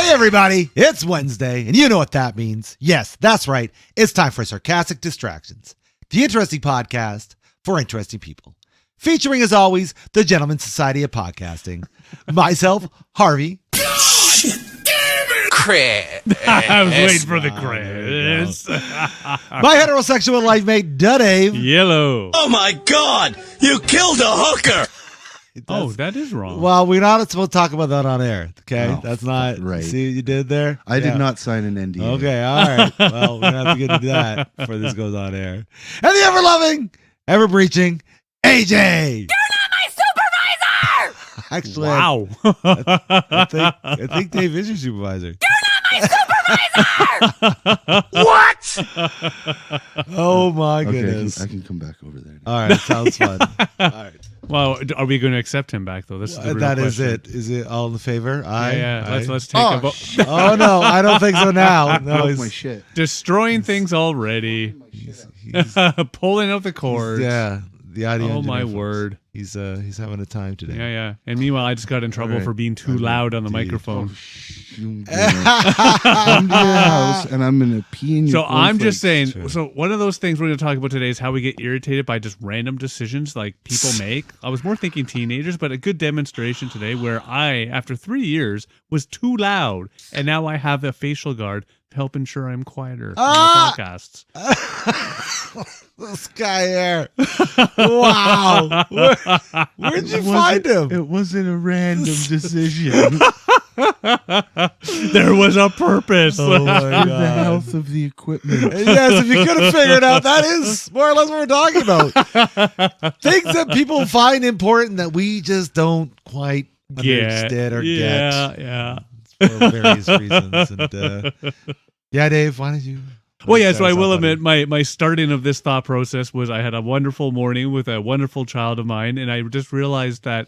Hey, everybody, it's Wednesday, and you know what that means. Yes, that's right. It's time for Sarcastic Distractions, the interesting podcast for interesting people. Featuring, as always, the Gentleman's Society of Podcasting. Myself, Harvey. Chris. I was waiting for the Chris. My heterosexual life mate, Dave. Yellow. Oh my God! You killed a hooker! Oh, that is wrong. Well, we're not supposed to talk about that on air, okay? No, That's not right. See what you did there? I did not sign an NDA. Okay, all right. Well, we're going to have to get into that before this goes on air. And the ever-loving, ever-breaching, AJ. Actually, Wow. I think Dave is your supervisor. What? Oh my Okay, goodness! I can come back over there. All right, sounds fun. All right, Well, are we going to accept him back, though? This is the real that is question. it. Is it all in the favor? Yeah. Let's take Oh, a vote. Oh no, I don't think so now. No, Broke he's, my shit. Destroying things already. he's Pulling out the cords. yeah. The audio. Oh, my engineer, folks. word. He's having a time today. Yeah. And meanwhile, I just got in trouble All right. for being too loud on the microphone. Come to your house, and I'm gonna pee in your. So I'm just saying, Sure. so one of those things we're going to talk about today is how we get irritated by just random decisions like people make. I was more thinking teenagers, but a good demonstration today where I, after 3 years, was too loud, and now I have a facial guard to help ensure I'm quieter on the podcasts. This guy here. Wow. Where'd you find him? It wasn't a random decision. There was a purpose. Oh my For the god. health of the equipment. Yes, if you could have figured out, that is more or less what we're talking about. Things that people find important that we just don't quite understand or get Yeah. for various reasons. And yeah, Dave, why don't you? Well, yeah, so I will Somebody. admit my starting of this thought process was I had a wonderful morning with a wonderful child of mine, and I just realized that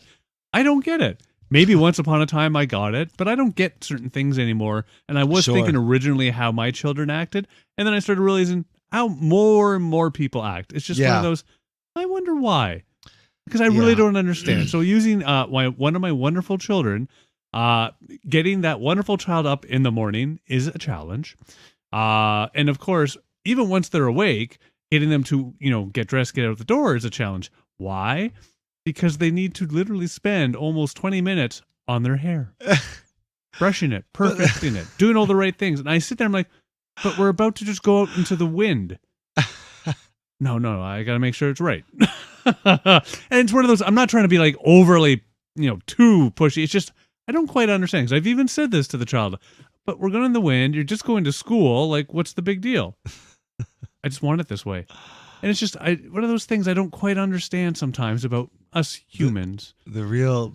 I don't get it. Maybe once upon a time I got it, but I don't get certain things anymore. And I was Sure. thinking originally how my children acted, and then I started realizing how more and more people act. It's just one Yeah. of those, I wonder why. Because I really Yeah. don't understand. So using one of my wonderful children, getting that wonderful child up in the morning is a challenge. And of course, even once they're awake, getting them to, get dressed, get out the door is a challenge. Why? Because they need to literally spend almost 20 minutes on their hair, brushing it, perfecting it, doing all the right things. And I sit there, I'm like, but we're about to just go out into the wind. No, I got to make sure it's right. And it's one of those, I'm not trying to be like overly, too pushy. It's just, I don't quite understand. Because I've even said this to the child, but we're going in the wind. You're just going to school. Like, what's the big deal? I just want it this way. And it's just one of those things I don't quite understand sometimes about us humans. The real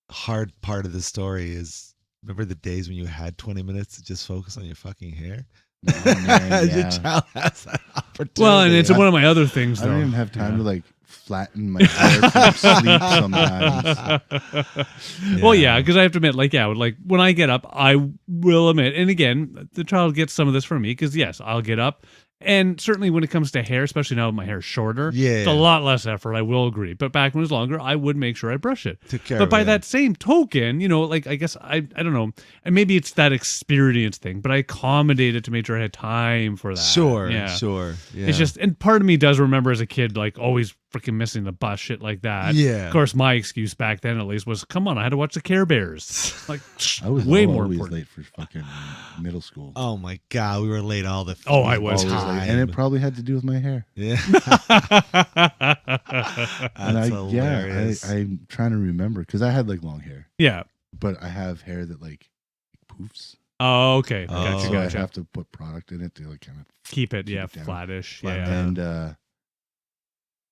hard part of the story is, remember the days when you had 20 minutes to just focus on your fucking hair? Oh, man, Your yeah. child has that opportunity. Well, and it's one of my other things, I though. don't even have time to like flatten my hair from sleep sometimes. Well, yeah, because I have to admit, like when I get up, I will admit, and again, the child gets some of this from me, because yes, I'll get up. And certainly when it comes to hair, especially now my hair's shorter, Yeah. it's a lot less effort, I will agree. But back when it was longer, I would make sure I brush it. Took care But of by it. that same token, I guess I don't know, and maybe it's that experience thing, but I accommodated to make sure I had time for that. Sure, Yeah. sure. Yeah. It's just, and part of me does remember as a kid, like always freaking missing the bus, shit like that. Yeah. Of course, my excuse back then, at least, was, come on, I had to watch the Care Bears. Like, I was way more always important. late for fucking middle school. Oh my god, we were late all the Oh, I was. Always time. late. And it probably had to do with my hair. Yeah. And That's hilarious. I'm trying to remember because I had like long hair, Yeah. but I have hair that like poofs. Oh, okay. Oh. Gotcha, So gotcha. I have to put product in it to like kind of Keep it, keep it down. flattish. Flat Yeah.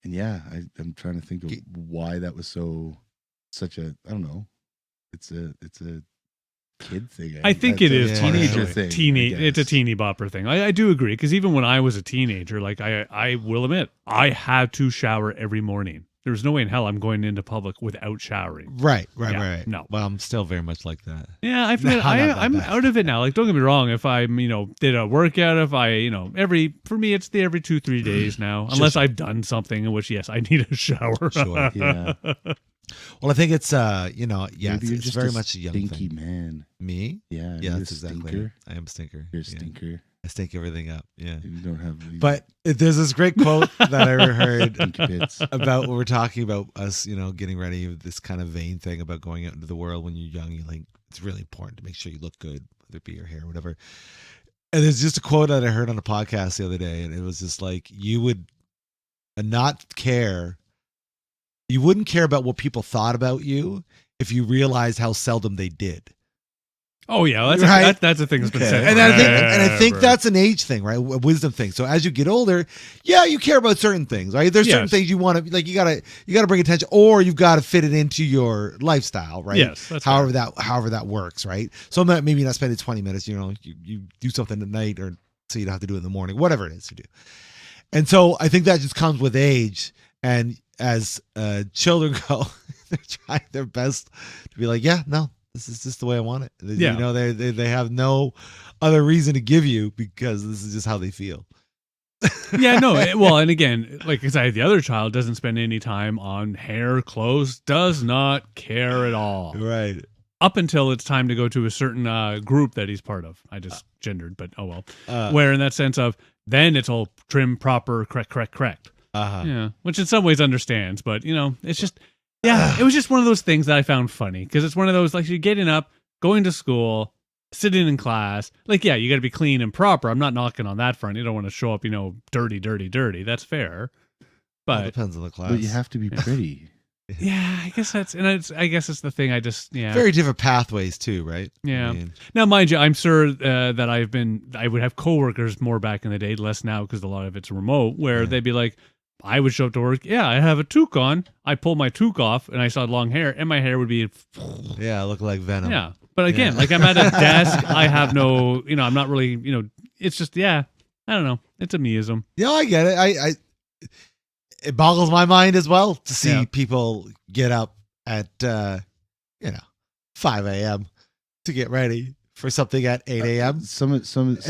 and yeah, I'm trying to think of why that was such a I don't know. It's a kid thing. I think it is a teenager partially. thing. It's a teeny bopper thing. I do agree, because even when I was a teenager, like I will admit, I had to shower every morning. There's no way in hell I'm going into public without showering. Right. Yeah, no. Well, I'm still very much like that. Yeah, No, not that I'm bad. out of it now. Like, don't get me wrong. If I'm, did a workout, if I, for me, it's every 2-3 days now, unless I've done something in which, yes, I need a shower. Sure. Yeah. Well, I think it's yeah, Maybe you're it's just very a much a young stinky thing. man. Me? Yeah, Yeah, you're that's a exactly stinker. it. I am a stinker. You're a Yeah. stinker. I stink everything up. Yeah. You don't have. But there's this great quote that I heard stinky bits. about when we're talking about us, getting ready, this kind of vain thing about going out into the world when you're young. You're like, it's really important to make sure you look good, whether it be your hair or whatever. And there's just a quote that I heard on a podcast the other day, and it was just like, you would not care. You wouldn't care about what people thought about you if you realized how seldom they did. Oh yeah, that's Right. that's a thing that's been said. And I think forever. that's an age thing, right? A wisdom thing. So as you get older, yeah, you care about certain things, right? There's certain Yes. things you want to, like, you gotta bring attention, or you've got to fit it into your lifestyle, right? Yes, that's however that works, right? So maybe not spending 20 minutes, you do something at night, or so you don't have to do it in the morning, whatever it is to do. And so I think that just comes with age, and as children go, they're trying their best to be like, yeah, no, this is just the way I want it. Yeah. They have no other reason to give you, because this is just how they feel. Yeah, no. Well, and again, like I said, the other child doesn't spend any time on hair, clothes, does not care at all. Right. Up until it's time to go to a certain group that he's part of. I just gendered, but oh well. Where in that sense of, then it's all trim, proper, correct. Yeah, which in some ways understands, but it's just, it was just one of those things that I found funny, because it's one of those, like, you're getting up, going to school, sitting in class, like, yeah, you got to be clean and proper. I'm not knocking on that front. You don't want to show up, dirty. That's fair, but it depends on the class. But you have to be pretty. yeah, I guess it's the thing. I just Very different pathways too, right? Yeah. I mean, Now, mind you, I'm sure that I would have coworkers more back in the day, less now because a lot of it's remote, where they'd be like, I would show up to work, yeah, I have a toque on. I pull my toque off, and I saw long hair, and my hair would be, yeah, I look like Venom. yeah. But again, like, I'm at a desk, I have no, I'm not really, it's just, yeah, I don't know. It's a meism. Yeah, I get it. It boggles my mind as well to see people get up at 5 a.m. to get ready for something at 8 a.m. Some and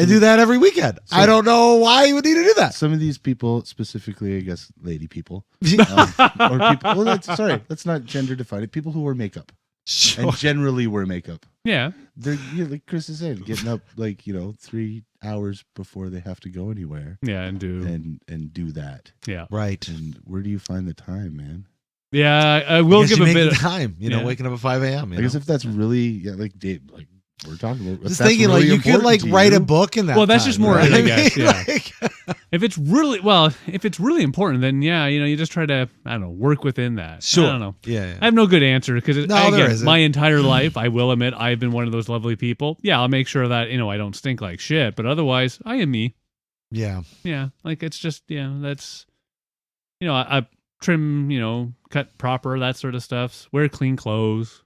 do that every weekend. I don't know why you would need to do that. Some of these people, specifically, I guess, lady people, or people. Well, let's not gender define it. People who wear makeup and generally wear makeup. Yeah, They're like Chris is saying, getting up 3 hours before they have to go anywhere. Yeah, and do that. Yeah, right. And where do you find the time, man? Yeah, I will give a bit of time. Waking up at 5 a.m. I guess if that's really like Dave, like we're talking about. Just thinking, really, you could write a book in that. Well, that's time, just more, right? I guess. Yeah. If it's really important, then you just try to, I don't know, work within that. Sure. I don't know. Yeah. I have no good answer, because my entire Mm. life, I will admit, I've been one of those lovely people. Yeah, I'll make sure that I don't stink like shit, but otherwise, I am me. Yeah. Yeah, like, it's just, that's, I trim, cut proper, that sort of stuff. Wear clean clothes.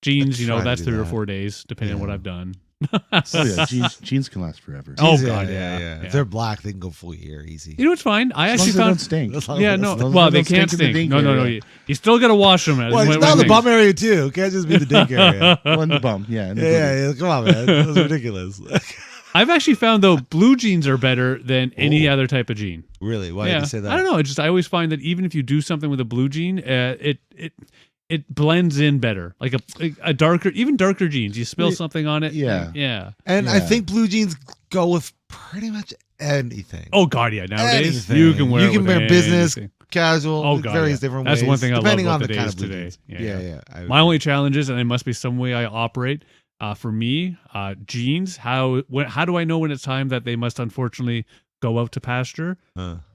Jeans, that's 3 or 4 days, depending on what I've done. Oh yeah, jeans can last forever. Oh god, yeah. If they're black, they can go full year easy. It's fine. I As actually long found. as they don't stink. Yeah, no. Well, they can't stink. No. You still got to wash them. Well, it's not the bum area too. It can't just be the dink area. One the bum. Yeah. Yeah. Come on, man. That's ridiculous. I've actually found, though, blue jeans are better than any other type of jean. Really? Why did you say that? I don't know. I always find that even if you do something with a blue jean, it blends in better. Like a darker jeans. You spill something on it. Yeah. Yeah. And I think blue jeans go with pretty much anything. Oh god, yeah. Nowadays Anything. you can wear. You can wear business, casual. Oh god, various different ways. That's one thing I love depending about on the the kind days of blue today. jeans. Yeah. My only challenge is, and it must be some way I operate. For me, jeans. How do I know when it's time that they must unfortunately go out to pasture?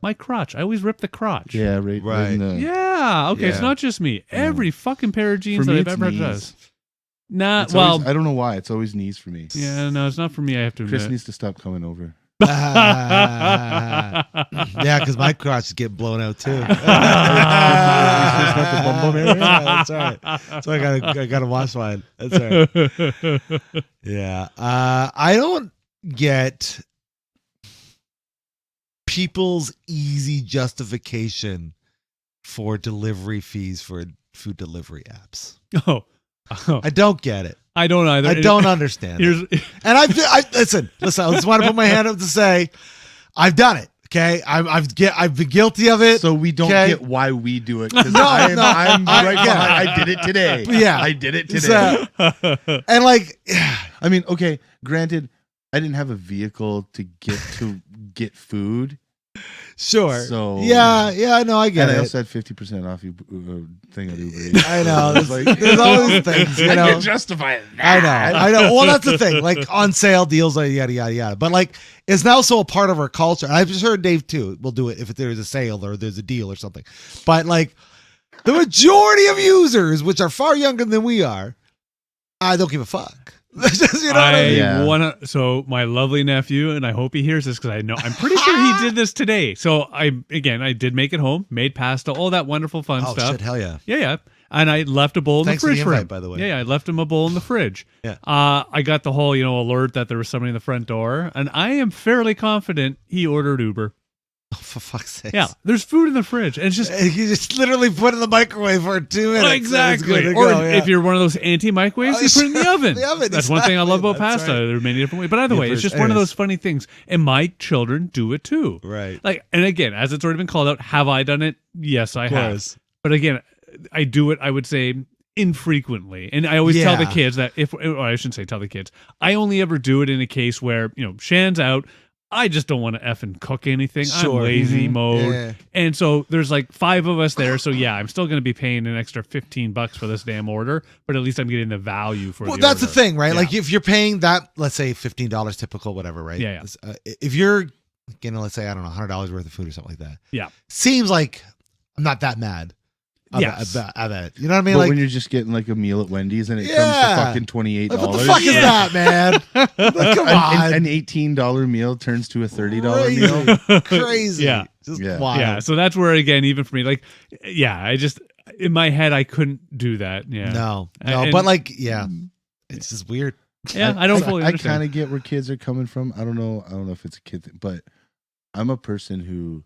My crotch. I always rip the crotch. Yeah, right. Yeah. Okay, it's Yeah. not just me. Every fucking pair of jeans For that me, I've it's ever had knees. does. Nah, It's well, always, I don't know why. It's always knees for me. yeah, no, it's not for me. I have to Chris admit. needs to stop coming over. Yeah, because my crotch is getting blown out too. That's right. So I gotta wash mine. That's right. Yeah. I don't get people's easy justification for delivery fees for food delivery apps. Oh. I don't get it. I don't either. I don't understand it. And I listen, I just want to put my hand up to say I've done it. Okay, I've been guilty of it. So we don't Okay. get why we do it. 'Cause No, I'm right yeah. behind. I did it today. Yeah. I did it today. So- and like, I mean, okay, granted, I didn't have a vehicle to get food. sure. So yeah, no, I get and it. I also had 50% off thing at Uber Eats. I know. So it's There's always things, you I know. can justify that. I know. Well, that's the thing. Like on sale deals, like yada yada yada. But like, it's now so a part of our culture. I've just heard Dave too will do it if there's a sale or there's a deal or something. But like, the majority of users, which are far younger than we are, I don't give a fuck. Just, you know what I mean? Yeah. wanna. So my lovely nephew, and I hope he hears this because I'm pretty sure he did this today. So I did make it home, made pasta, all that wonderful fun Oh stuff. shit! Hell yeah! Yeah. And I left a bowl Thanks in for the the fridge for him. invite, by the way. Yeah, I left him a bowl in the fridge. Yeah. I got the whole, alert that there was somebody in the front door, and I am fairly confident he ordered Uber. Oh, for fuck's sake! Yeah, there's food in the fridge, and it's just You just literally put it in the microwave for 2 minutes. exactly. And it's good to Or go, yeah. if you're one of those anti-microwaves, you put it in the oven. The oven, That's one thing I love about exactly. pasta. That's right. There are many different ways, but either way, it's just one of Anyways. those funny things. And my children do it too. Right. Like, and again, as it's already been called out, have I done it? Yes, I have. course. But again, I do it, I would say, infrequently. And I always tell the Yeah. kids that or I shouldn't say tell the kids. I only ever do it in a case where, Shan's out. I just don't want to effing cook anything. Sure. I'm lazy Mhm. mode. Yeah. And so there's like 5 of us there. So yeah, I'm still going to be paying an extra $15 for this damn order, but at least I'm getting the value for Well, the that's order. the thing, right? Yeah. Like if you're paying that, let's say $15 typical, whatever, right? Yeah. If you're getting, let's say, I don't know, $100 worth of food or something like that. Yeah. Seems like I'm not that mad. Yes. About it. You know what I mean? But Like, when you're just getting like a meal at Wendy's and it comes Yeah. to fucking $28, like, what the fuck is that, man? Like, come on. an $18 meal turns to a $30 meal. Crazy. Crazy. Yeah. Just Yeah. wild. Yeah. So that's where, again, even for me, like, yeah, I just, in my head, I couldn't do that. Yeah. No, And- but like, yeah, it's just weird. Yeah. I don't fully I understand. kind of get where kids are coming from. I don't know if it's a kid thing, but I'm a person who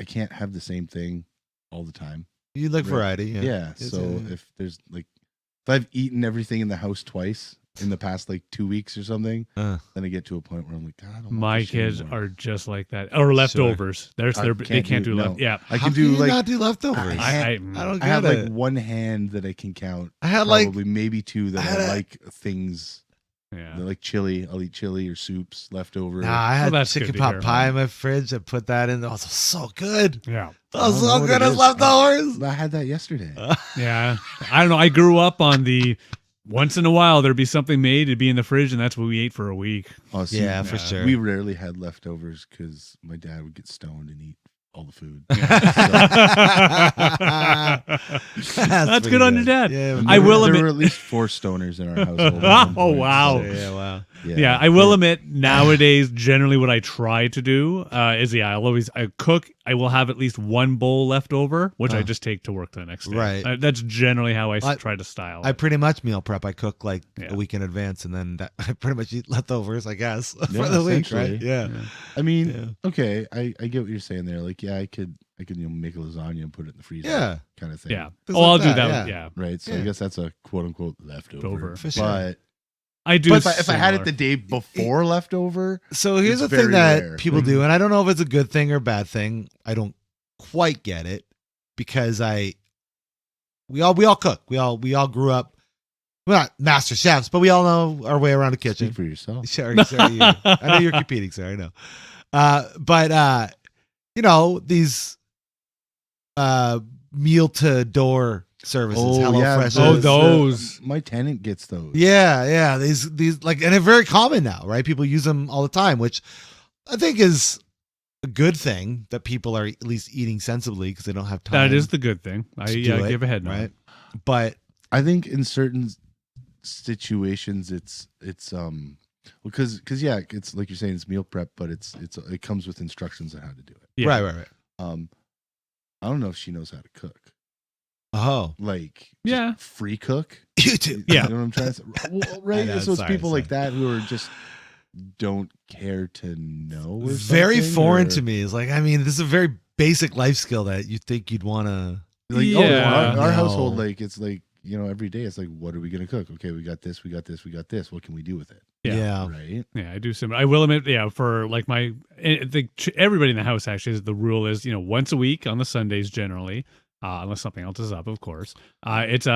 I can't have the same thing all the time. You like Right. variety. Yeah. It's, So if there's like, if I've eaten everything in the house twice in the past like 2 weeks or something, then I get to a point where I'm like, God, I don't want My this shit kids anymore. are just like that. Or leftovers. They can't do no. left. Yeah. I How can can do you like not do leftovers? I don't I get have it. like one hand that I can count. I had like Probably maybe 2 that I had I a- like things. Yeah. Like chili. I'll eat chili or soups leftover. Nah, I had that's chicken good to pot hear. pie in my fridge. I put that in. Oh, it was so good. Yeah. It was I don't so know what good it as is. leftovers. I had that yesterday. Yeah. I don't know. I grew up on the once in a while there'd be something made, it'd be in the fridge, and that's what we ate for a week. Oh, see, Yeah, for sure. We rarely had leftovers because my dad would get stoned and eat all the food. That's good on your dad. Yeah, I will There admit- were at least 4 stoners in our household. at one Oh, point, wow. so, yeah, wow. Yeah, I will admit nowadays, generally what I try to do is, I cook. I will have at least one bowl left over, which I just take to work the next day. Right. That's generally how I I- try to style I it. pretty much meal prep. I cook like Yeah. a week in advance, and then I pretty much eat leftovers, I guess, for Yeah, the week, right? essentially. Yeah. I mean, Yeah. okay, I get what you're saying there. Like, yeah, I could make a lasagna and put it in the freezer. Yeah. Kind of thing. Yeah. Things Oh, like I'll do that, that. yeah. Yeah. Right. So I Yeah. guess that's a quote unquote leftover. Over. For sure. But, I do. but if I had it similar. the day before leftover, So here's It's the thing very that rare. people do, and I don't know if it's a good thing or bad thing. I don't quite get it because we all cook. We all grew up. We're not master chefs, but we all know our way around the kitchen. speak for yourself. Sure, I know you're competing, sir. I know. But these meal to door services, HelloFresh. Oh, is- those. My tenant gets those. Yeah. These like, and they're very common now, right? People use them all the time, which I think is a good thing that people are at least eating sensibly because they don't have time. That is the good thing. I to do it, give a head nod. right? But I think in certain situations it's because yeah, it's like you're saying, it's meal prep, but it comes with instructions on how to do it. Yeah. right. I don't know if she knows how to cook. Oh, Like, just Yeah. free cook. you do. Yeah. You know what I'm trying to say? Well, right. I know, So it's sorry, people like sorry. that who are just don't care to know. Or Very something, foreign or- to me. It's like, I mean, this is a very basic life skill that you think you'd want to. Like, Yeah. our No. household, like, it's like every day it's like, what are we gonna cook? Okay, we got this, we got this, we got this. What can we do with it? Yeah. Right. Yeah, I do similar. I will admit, for like everybody in the house actually, the rule is, once a week on the Sundays generally, unless something else is up, of course. It's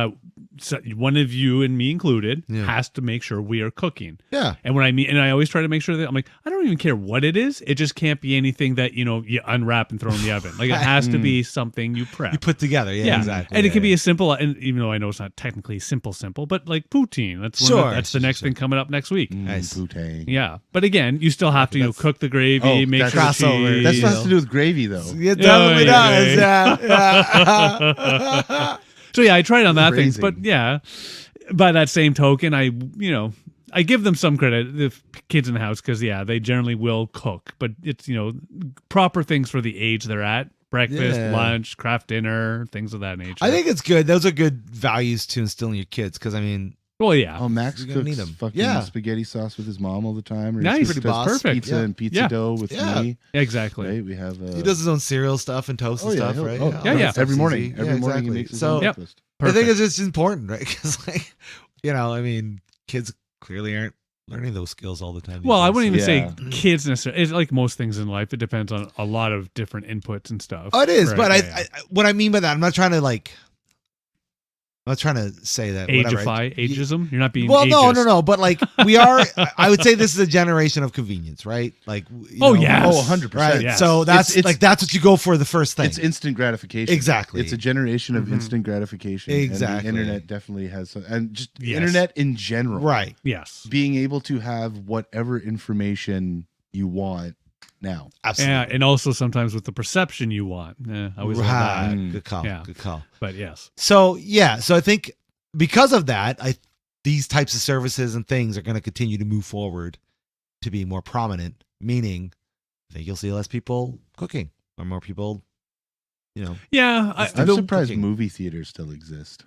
one of you and me included has to make sure we are cooking. Yeah. And I always try to make sure that I'm like, I don't even care what it is. It just can't be anything that, you unwrap and throw in the oven. Like it has to be something you prep. You put together. Yeah, exactly. And it can be as simple, and even though I know it's not technically simple, but like poutine. That's the next thing coming up next week. Nice. Poutine. Yeah. But again, you still have to cook the gravy, make sure the crossover. cheese. That's has to do with gravy, though. It definitely does. Yeah. So yeah, I tried on that thing, Crazy. but yeah, by that same token, I give them some credit, the kids in the house, because they generally will cook, but it's proper things for the age they're at: breakfast, lunch, craft dinner, things of that nature. I think it's good. Those are good values to instill in your kids, because well, yeah, Oh, Max You're gonna need 'em. cooks fucking Yeah. spaghetti sauce with his mom all the time. Or Nice. he Pretty does boss. Perfect. Pizza Yeah. and pizza Yeah. dough with Yeah. me. exactly. Right. We have. he does his own cereal stuff and toast and stuff, he'll- right? oh, yeah. that stuff's Every morning. easy. Every Yeah, morning he exactly. makes his So own breakfast. I think it's just important, right? Because kids clearly aren't learning those skills all the time. Well, I wouldn't even Yeah. say kids necessarily. It's like most things in life. It depends on a lot of different inputs and stuff. Oh, it is, Right, but yeah. I what I mean by that, I'm not trying to say that Ageify, ageism. You're not being Well, ageist. no, but like we are. I would say this is a generation of convenience, right? Like, yes. Oh, 100%. right. Yes. So that's It's- that's what you go for the first thing. It's instant gratification. Exactly. It's a generation of Mhm. instant gratification. Exactly. And the internet definitely has some, and just the Yes. internet in general. right. Yes. Being able to have whatever information you want now. Absolutely. Yeah, and also sometimes with the perception you want. I always love Right. that. Mm. Good call. Yeah. Good call. But yes. So I think because of that, these types of services and things are going to continue to move forward to be more prominent. Meaning, I think you'll see less people cooking or more people, Yeah. I'm the surprised cooking. movie theaters still exist.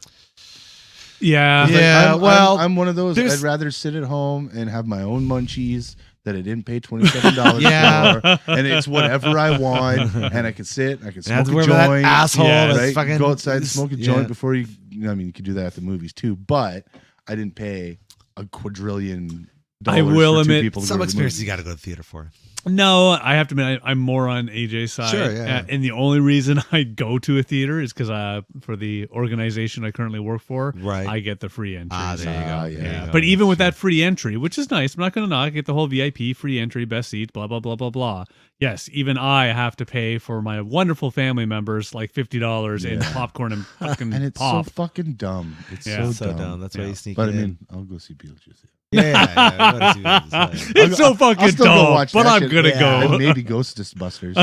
Yeah. Like, Yeah, I'm one of those. there's- I'd rather sit at home and have my own munchies that I didn't pay $27 Yeah. for, and it's whatever I want, and I can sit, I can and have smoke to a worry about that joint, asshole. Yeah, that's right? fucking, Go outside, smoke a yeah. joint before you. I mean, you could do that at the movies too, but I didn't pay a quadrillion. I will for two admit, people to Some go to the experiences you movies. got to go to the theater for. No, I have to admit, I'm more on AJ's side. Sure, yeah. And the only reason I go to a theater is because for the organization I currently work for, Right. I get the free entry. There you go. Ah, There yeah. you Yeah. go. But even with Sure. that free entry, which is nice, I'm not going to knock, I get the whole VIP, free entry, best seats, blah, blah, blah, blah, blah. Yes, even I have to pay for my wonderful family members like $50 in Yeah. popcorn and fucking And it's pop. so fucking dumb. It's Yeah. So dumb. That's why Yeah. you sneak But it I in. mean, I'll go see Beetlejuice. Yeah. What is he doing? It's It's so I'll fucking still go dumb, watch but that I'm shit. going to Yeah. go. And maybe Ghostbusters.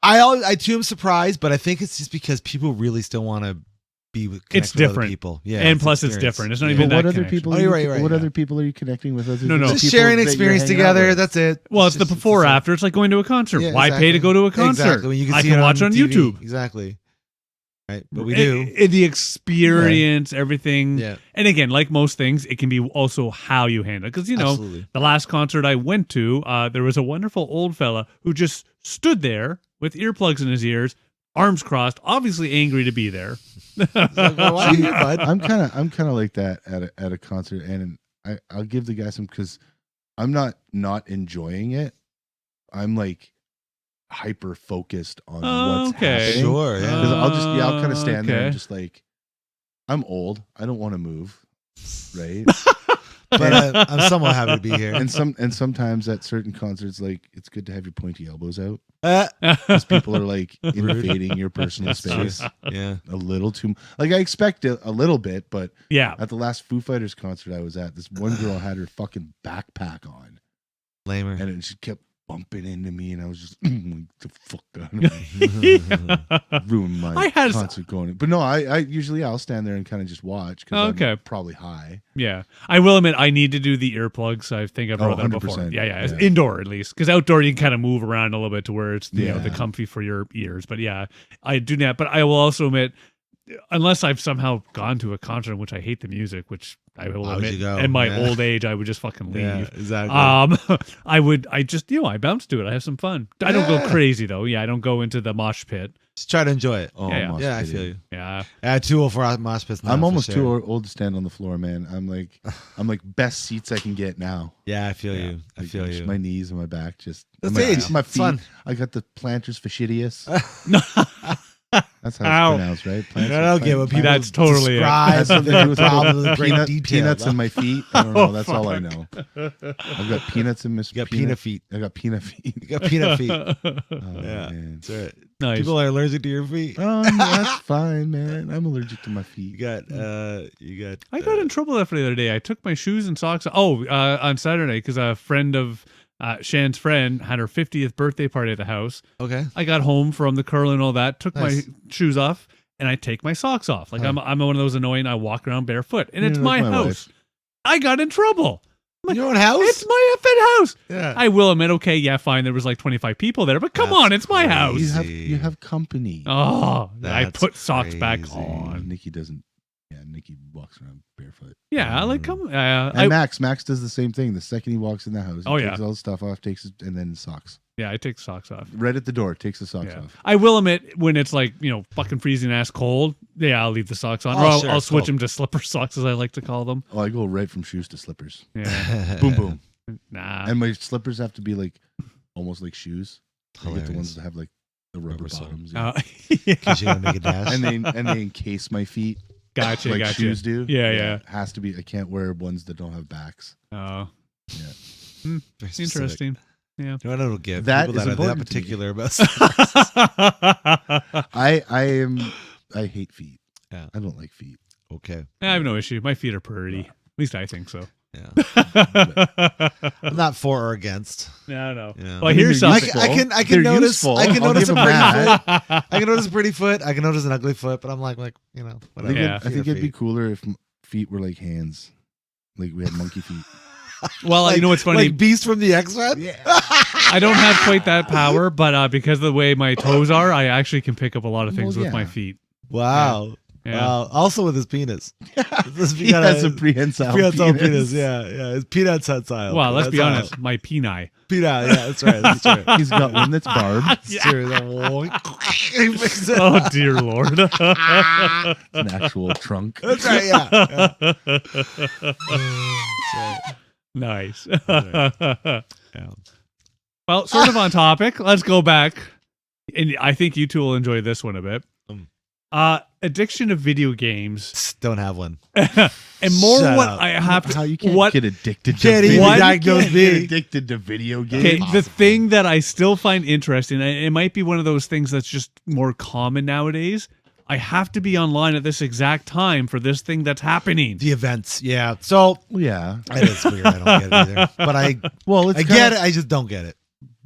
I too am surprised, but I think it's just because people really still want to be with It's connect with other different. people. Yeah, And plus it's experience. different. It's not Yeah. even But what that other connection. people? Oh, are you, you're right, what yeah. other people are you connecting with? Other No, than no. the Just people sharing that you're experience hanging out together. with? That's it. Well, it's the just- before it's- after. It's like going to a concert. Yeah, Why pay to go to a concert? Exactly. When you can I see can it watch on TV. YouTube. Exactly. Right. But we do. The experience, everything. Yeah. And again, like most things, it can be also how you handle it. Because, Absolutely. the last concert I went to, there was a wonderful old fella who just stood there with earplugs in his ears, arms crossed, obviously angry to be there. Well, why are you, bud? I'm kind of like that at a concert, and I'll give the guy some, because I'm not enjoying it. I'm like hyper focused on what's Okay. happening. Sure. Yeah. 'Cause I'll kind of stand there Okay. and just like, I'm old. I don't want to move, right? But I'm somewhat happy to be here. and sometimes at certain concerts, like, it's good to have your pointy elbows out, Uh, because people are like invading your personal space yeah. a little too. Like, I expect it a little bit, but Yeah. at the last Foo Fighters concert I was at, this one girl had her fucking backpack on, Lamer. and it just kept bumping into me, and I was just like, the fuck out of me. Ruined my I had- concert going. But no, I usually I'll stand there and kind of just watch, because Okay. I'm probably high. Yeah. I will admit, I need to do the earplugs. I think I've Oh, heard that before. 100%. Yeah. It's Yeah. indoor, at least. Because outdoor, you can kind of move around a little bit to where it's the Yeah. comfy for your ears. But yeah, I do that. But I will also admit, unless I've somehow gone to a concert in which I hate the music, which I will Why would admit, you go? in my Yeah. old age, I would just fucking leave. Yeah, exactly. I just, I bounce to it. I have some fun. I don't go crazy though. Yeah, I don't go into the mosh pit. Just try to enjoy it. Oh, Yeah, mosh Yeah, I pit. feel you. Yeah. Too old for mosh pits now. I'm for almost sure. too old to stand on the floor, man. I'm like best seats I can get now. Yeah, I feel you. I Like, feel just you. my knees and my back, just That's my, age. my It's feet. fun. I got the plantars fasciitis. That's how Ow. it's pronounced, right? I don't get what people That's totally it. describe Has something to do with problem in great detail. peanuts in my feet. I don't know. That's all I know. I've got peanuts in my You got peanut feet. I got peanut feet. You got peanut feet. Oh, Yeah. man. That's right. Nice. People are allergic to your feet. That's fine, man. I'm allergic to my You feet. got. I got in trouble after the other day. I took my shoes and socks. On Saturday, because a friend of Shan's friend had her 50th birthday party at the house. Okay. I got home from the curl and all that, took Nice. my shoes off, and I take my socks off. Like Huh. I'm one of those annoying. I walk around barefoot, and Yeah, it's like my my house. wife. I got in trouble. In your own house. It's my effing house. Yeah. I will admit, okay, yeah, fine. There was like 25 people there, but come That's on, it's my crazy. house. You have company. Oh, I That's put socks back crazy. on. Nikki doesn't. Yeah, Nikki walks around barefoot. Yeah, like come. And Max does the same thing. The second he walks in the house, he Oh, takes yeah. all the stuff off, takes it, and then socks. Yeah, I take socks off. Right at the door, takes the socks Yeah. off. I will admit, when it's like, fucking freezing ass cold, yeah, I'll leave the socks on. Oh, Or I'll, sure, I'll it's switch cold. them to slipper socks, as I like to call them. Oh, I go right from shoes to slippers. Yeah. Boom, boom. Nah. And my slippers have to be like almost like shoes. I get the Hilarious. ones that have like the rubber Rubber sole. bottoms. Yeah. Because you're gonna make a dash. And they encase my feet Gotcha, like gotcha. shoes do. Yeah. It has to be. I can't wear ones that don't have backs. Oh, Yeah. Very specific. interesting. Yeah. You know what I don't get? That People is that are that important to me. particular about. I hate feet. Yeah. I don't like feet. Okay. I have no issue. My feet are pretty. At least I think so. Yeah. I'm not for or against. No, no. Yeah. Well, here's I something. mean, I can They're notice. useful. I can I'll notice a give 'em pretty that. foot. I can notice a pretty foot. I can notice an ugly foot. But I'm like I whatever. think, Yeah. I think it'd be cooler if feet were like hands. Like we had monkey feet. Well, you know what's funny? Like Beast from the X-Men. Yeah. I don't have quite that power, but because of the way my toes are, I actually can pick up a lot of things Well, with my yeah. feet. Wow. Yeah. Wow. Also with his penis. He has a prehensile penis. Yeah. His peanut style. Well, let's be That's honest. My peni. Peanut. Yeah, that's right. That's true. He's got one that's barbed. It's true. He fixed it. Oh dear lord. It's an actual trunk. That's right. Yeah. Nice. Yeah. Well, sort of on topic. Let's go back, and I think you two will enjoy this one a bit. Addiction to video games, Don't have one. and more Shut what up. I have to. How you can't what get addicted to Can't even video What? diagnose Get me. addicted to video games. Okay, the thing that I still find interesting, and it might be one of those things that's just more common nowadays. I have to be online at this exact time for this thing that's happening. The events. Yeah. So Yeah. it is weird. I don't get it either. But I Well, get it. I just don't get it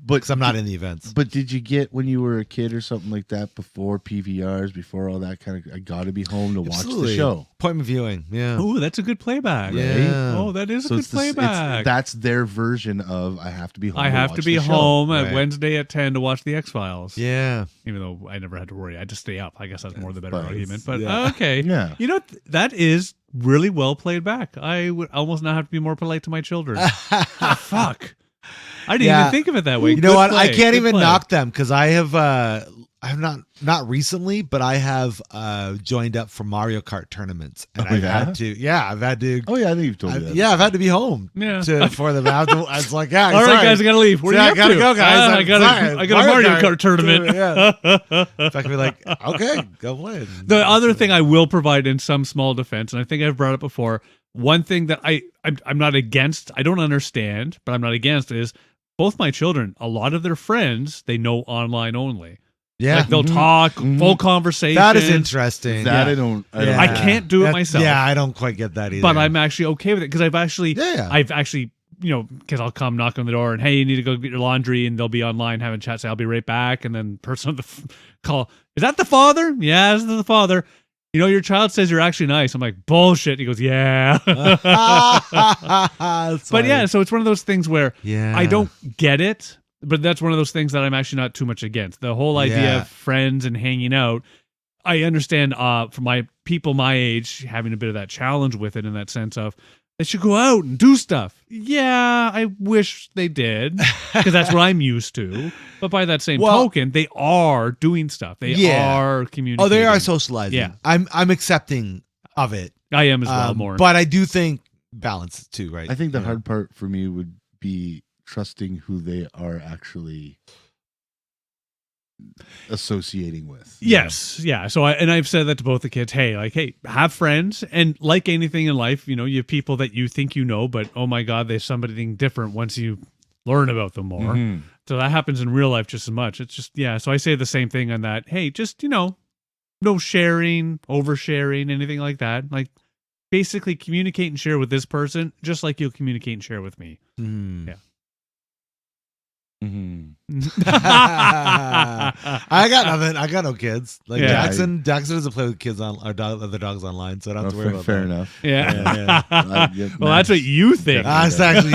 But because I'm not in the events. But did you get when you were a kid or something like that before PVRs, before all that kind of? I got to be home to watch Absolutely. the show. Appointment viewing. Yeah. Oh, that's a good playback. Yeah. Oh, that is a So good it's playback. that's their version of I have to be home. I have to watch be the show. home at Right. Wednesday at 10 to watch the X-Files. Yeah. Even though I never had to worry. I had to stay up. I guess that's more the better But argument. But yeah. okay. Yeah. You know, that is really well played back. I would almost now have to be more polite to my children. Fuck. I didn't Yeah. even think of it that way. You know Good what? I play. can't Good even play. knock them because I have not recently, but I have joined up for Mario Kart tournaments, and Oh, I've yeah? had to. Yeah, I've had to. Oh yeah, I think you've told me that. Yeah, I've had to be home. Yeah. For them. I was like, yeah. All right, sorry. guys, I gotta leave. Where Yeah, are I you up gotta to? go, guys. I I'm got sorry. a Mario Kart tournament. Yeah. If I could be like, okay, go play it. The other thing I will provide in some small defense, and I think I've brought it before, one thing that I'm not against, I don't understand, but I'm not against is both my children, a lot of their friends, they know online only. Yeah, Like they'll talk, full conversation. that is interesting. That yeah. I don't. Yeah. I can't do it That- myself. Yeah, I don't quite get that either. But I'm actually okay with it because I've actually, Yeah. because I'll come knock on the door and, hey, you need to go get your laundry, and they'll be online having chat, say, I'll be right back. And then person on the call, is that the father? Yeah, this is the father. You know, your child says you're actually nice. I'm like, bullshit. He goes, yeah. But yeah, so it's one of those things where yeah, I don't get it, but that's one of those things that I'm actually not too much against. The whole idea Yeah. of friends and hanging out. I understand for my people my age having a bit of that challenge with it in that sense of they should go out and do stuff. Yeah, I wish they did because that's what I'm used to. But by that same token, they are doing stuff. They are communicating. Oh, they are socializing. Yeah. I'm accepting of it. I am as well more. But I do think balance too, right? I think the hard part for me would be trusting who they are actually associating with. Yes, yeah. So I've said that to both the kids. Hey, have friends, and like anything in life, you have people that you think you know, but oh my God, there's something different once you learn about them more. Mm-hmm. So that happens in real life just as much. It's just So I say the same thing on that. Hey, just no sharing, oversharing, anything like that. Like basically communicate and share with this person, just like you'll communicate and share with me. Yeah. I got nothing. I got no kids. Like Jackson doesn't play with kids on other dogs online, so I don't have to worry about fair that. enough. Yeah. Well, that's what you think. It's actually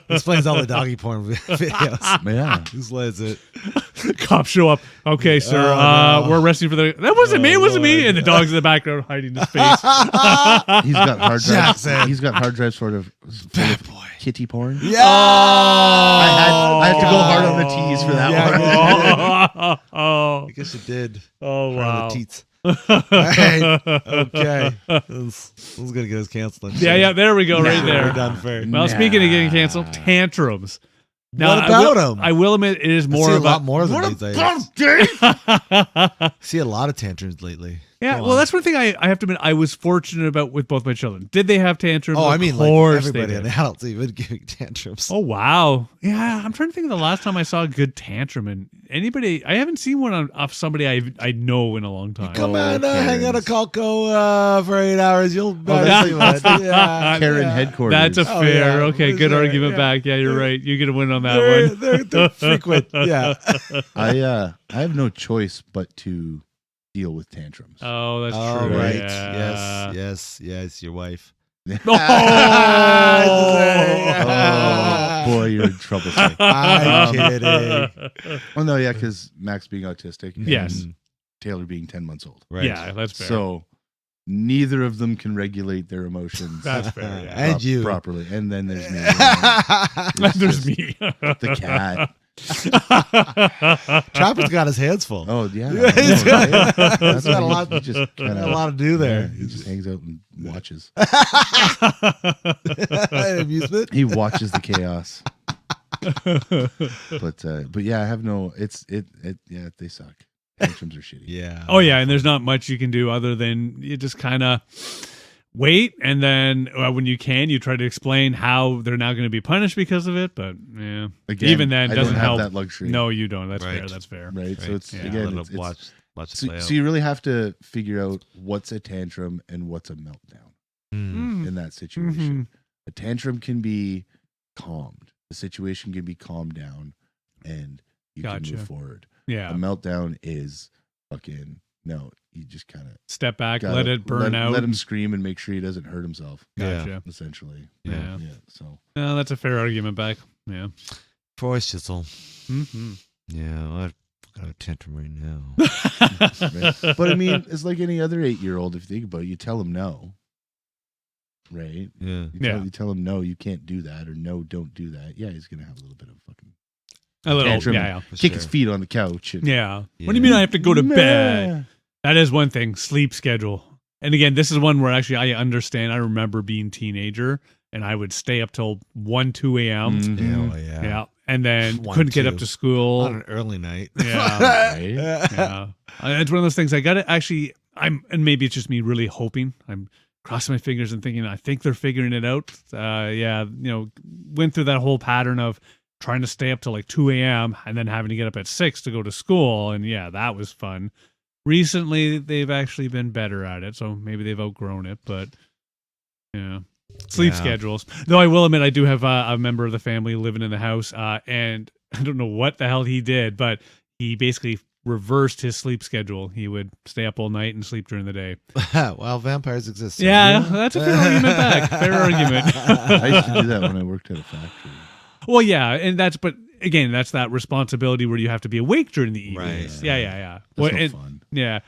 He explains all the doggy porn videos. Yeah. He explains it. Cops show up. Okay, sir. no. We're arresting for the. That wasn't me. It wasn't me. And the dog's in the background hiding his face. He's got hard drives. Jackson. He's got hard drives full of kitty porn. Yeah. I had to go hard on the T's for that one. Oh. I guess it did. Oh, Hard on wow. the teats. Right. Okay. This is gonna get us canceled. Yeah. There we go. Right there. We're done fair. Well, speaking of getting canceled, tantrums. Now, What about them? I will admit it is I more see a about lot more than these days. See a lot of tantrums lately. Yeah, Go well, on. that's one thing I have to admit I was fortunate about with both my children. Did they have tantrums? Oh, I Of mean, like course everybody they in did. the adults even giving tantrums. Oh, wow. Yeah, I'm trying to think of the last time I saw a good tantrum. And anybody, I haven't seen one off somebody I know in a long time. Come on, hang out a Karens. Calco for 8 hours. You'll that's see like- what. Yeah, Karen yeah. headquarters. That's a Oh, fair. yeah. Okay, good Sure, argument yeah. back. Yeah, you're right. You get a win on that one. They're frequent. Yeah. I have no choice but to deal with tantrums. Oh, that's Oh, true. right. Yeah. Yes. Your wife. Oh, boy, you're in trouble. Say. I'm kidding. Oh no, yeah, because Max being autistic, and Yes. Taylor being 10 months old. Right. Yeah, that's fair. So neither of them can regulate their emotions. That's fair. Yeah. And you. properly. And then there's me. There's me. The cat. Trapper's got his hands full. Oh yeah, Yeah, he's got- That's got a what lot- He just kind Got a lot to do there. He just hangs out and watches. Amusement. He watches the chaos. But yeah, I have no. Yeah, they suck. Tantrums are shitty. Yeah. Oh yeah, and there's not much you can do other than you just kind of wait, and then when you can, you try to explain how they're now going to be punished because of it. But yeah, Again, even then I doesn't don't have help. that luxury. No, you don't. That's Right. fair. That's fair. Right. So it's Yeah, again, Let it's, him watch it so, play out. so you really have to figure out what's a tantrum and what's a meltdown Mm. in that situation. Mhm. A tantrum can be calmed. The situation can be calmed down, and you Gotcha. can move forward. Yeah. A meltdown is fucking no. You just kind of Step back, let it burn out. Let him scream and make sure he doesn't hurt himself. Gotcha. Essentially. Yeah. Yeah. So No, that's a fair argument back. Yeah. Poor Schitzel. Mm-hmm. Yeah, I've got a tantrum right now. right? But I mean, it's like any other 8-year-old. If you think about it, you tell him no. Right? Yeah. You tell him no, you can't do that, or no, don't do that. Yeah, he's gonna have a little bit of fucking A little. tantrum. Yeah. For Kick sure. his feet on the couch. And, Yeah. Yeah. What do you mean I have to go to bed? Nah. That is one thing. Sleep schedule. And again, this is one where actually I understand. I remember being a teenager and I would stay up till 1, 2 a.m. Mhm. Yeah, well, Yeah. And then 1, couldn't get 2. up to school. On an early night. Yeah. Right? Yeah. It's one of those things I got to actually, and maybe it's just me really hoping. I'm crossing my fingers and thinking, I think they're figuring it out. Went through that whole pattern of trying to stay up till like 2 a.m. and then having to get up at 6 to go to school. And yeah, that was fun. Recently, they've actually been better at it. So maybe they've outgrown it, but yeah. Sleep Yeah. schedules. Though I will admit, I do have a member of the family living in the house, and I don't know what the hell he did, but he basically reversed his sleep schedule. He would stay up all night and sleep during the day. Well, vampires exist. so- Yeah, that's a fair argument back. Fair argument. I used to do that when I worked at a factory. Well, yeah, and but again, that's that responsibility where you have to be awake during the evenings. Right. Yeah. That's Well, no and- fun. Yeah.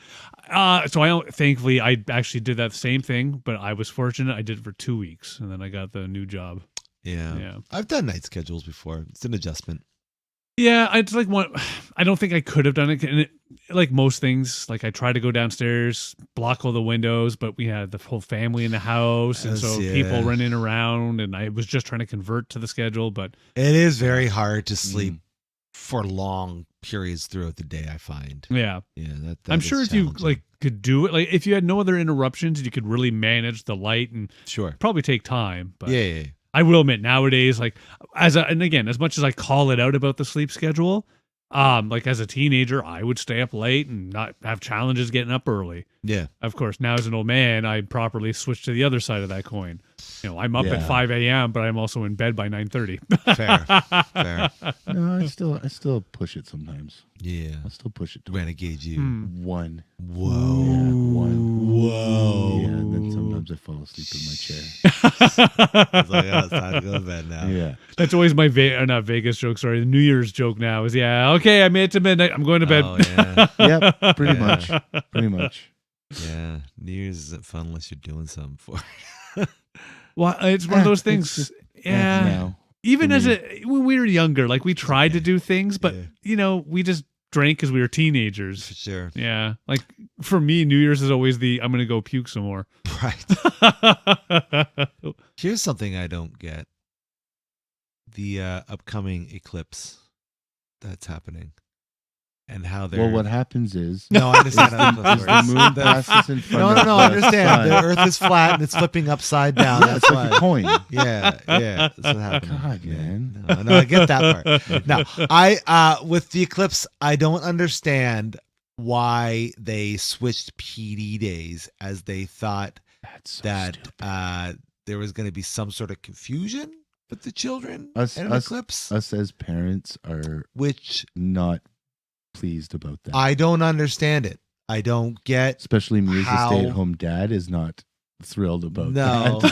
Thankfully I actually did that same thing, but I was fortunate. I did it for 2 weeks, and then I got the new job. Yeah. I've done night schedules before. It's an adjustment. Yeah, it's like one. I don't think I could have done it. And like most things, like I tried to go downstairs, block all the windows, but we had the whole family in the house, and so people running around, and I was just trying to convert to the schedule. But it is very hard to sleep for long periods throughout the day. I find. Yeah. That I'm sure if you could do it, like if you had no other interruptions, you could really manage the light and probably take time. But yeah. I will admit nowadays, like as much as I call it out about the sleep schedule, like as a teenager, I would stay up late and not have challenges getting up early. Yeah. Of course, now as an old man, I properly switched to the other side of that coin. I'm up at 5 a.m., but I'm also in bed by 9:30. Fair. No, I still push it sometimes. Yeah. I still push it. Renegade you. One. Whoa. Yeah, one. Whoa. Yeah, and then sometimes I fall asleep in my chair. It's like, it's time to go to bed now. Yeah. That's always my not Vegas joke. Sorry, the New Year's joke now is okay. I made it to midnight. I'm going to bed. Oh yeah. Yep. Pretty much. Yeah. New Year's isn't fun unless you're doing something for it. Well, it's one of those things. Now, even when we were younger, like we tried to do things, but we just drank because we were teenagers. For sure. Yeah. Like for me, New Year's is always I'm going to go puke some more. Right. Here's something I don't get. The upcoming eclipse that's happening. And how they're... Well, what happens is... No, I understand how the moon passes in front of No, I understand. The Earth is flat and it's flipping upside down. That's like a coin. Yeah. That's what happened. God, man. No, I get that part. Now, I with the eclipse, I don't understand why they switched PD days, as they thought that there was going to be some sort of confusion with the children in an eclipse. Us as parents are not pleased about that. I don't understand it. I don't get, especially me as a stay-at-home dad is not thrilled about that.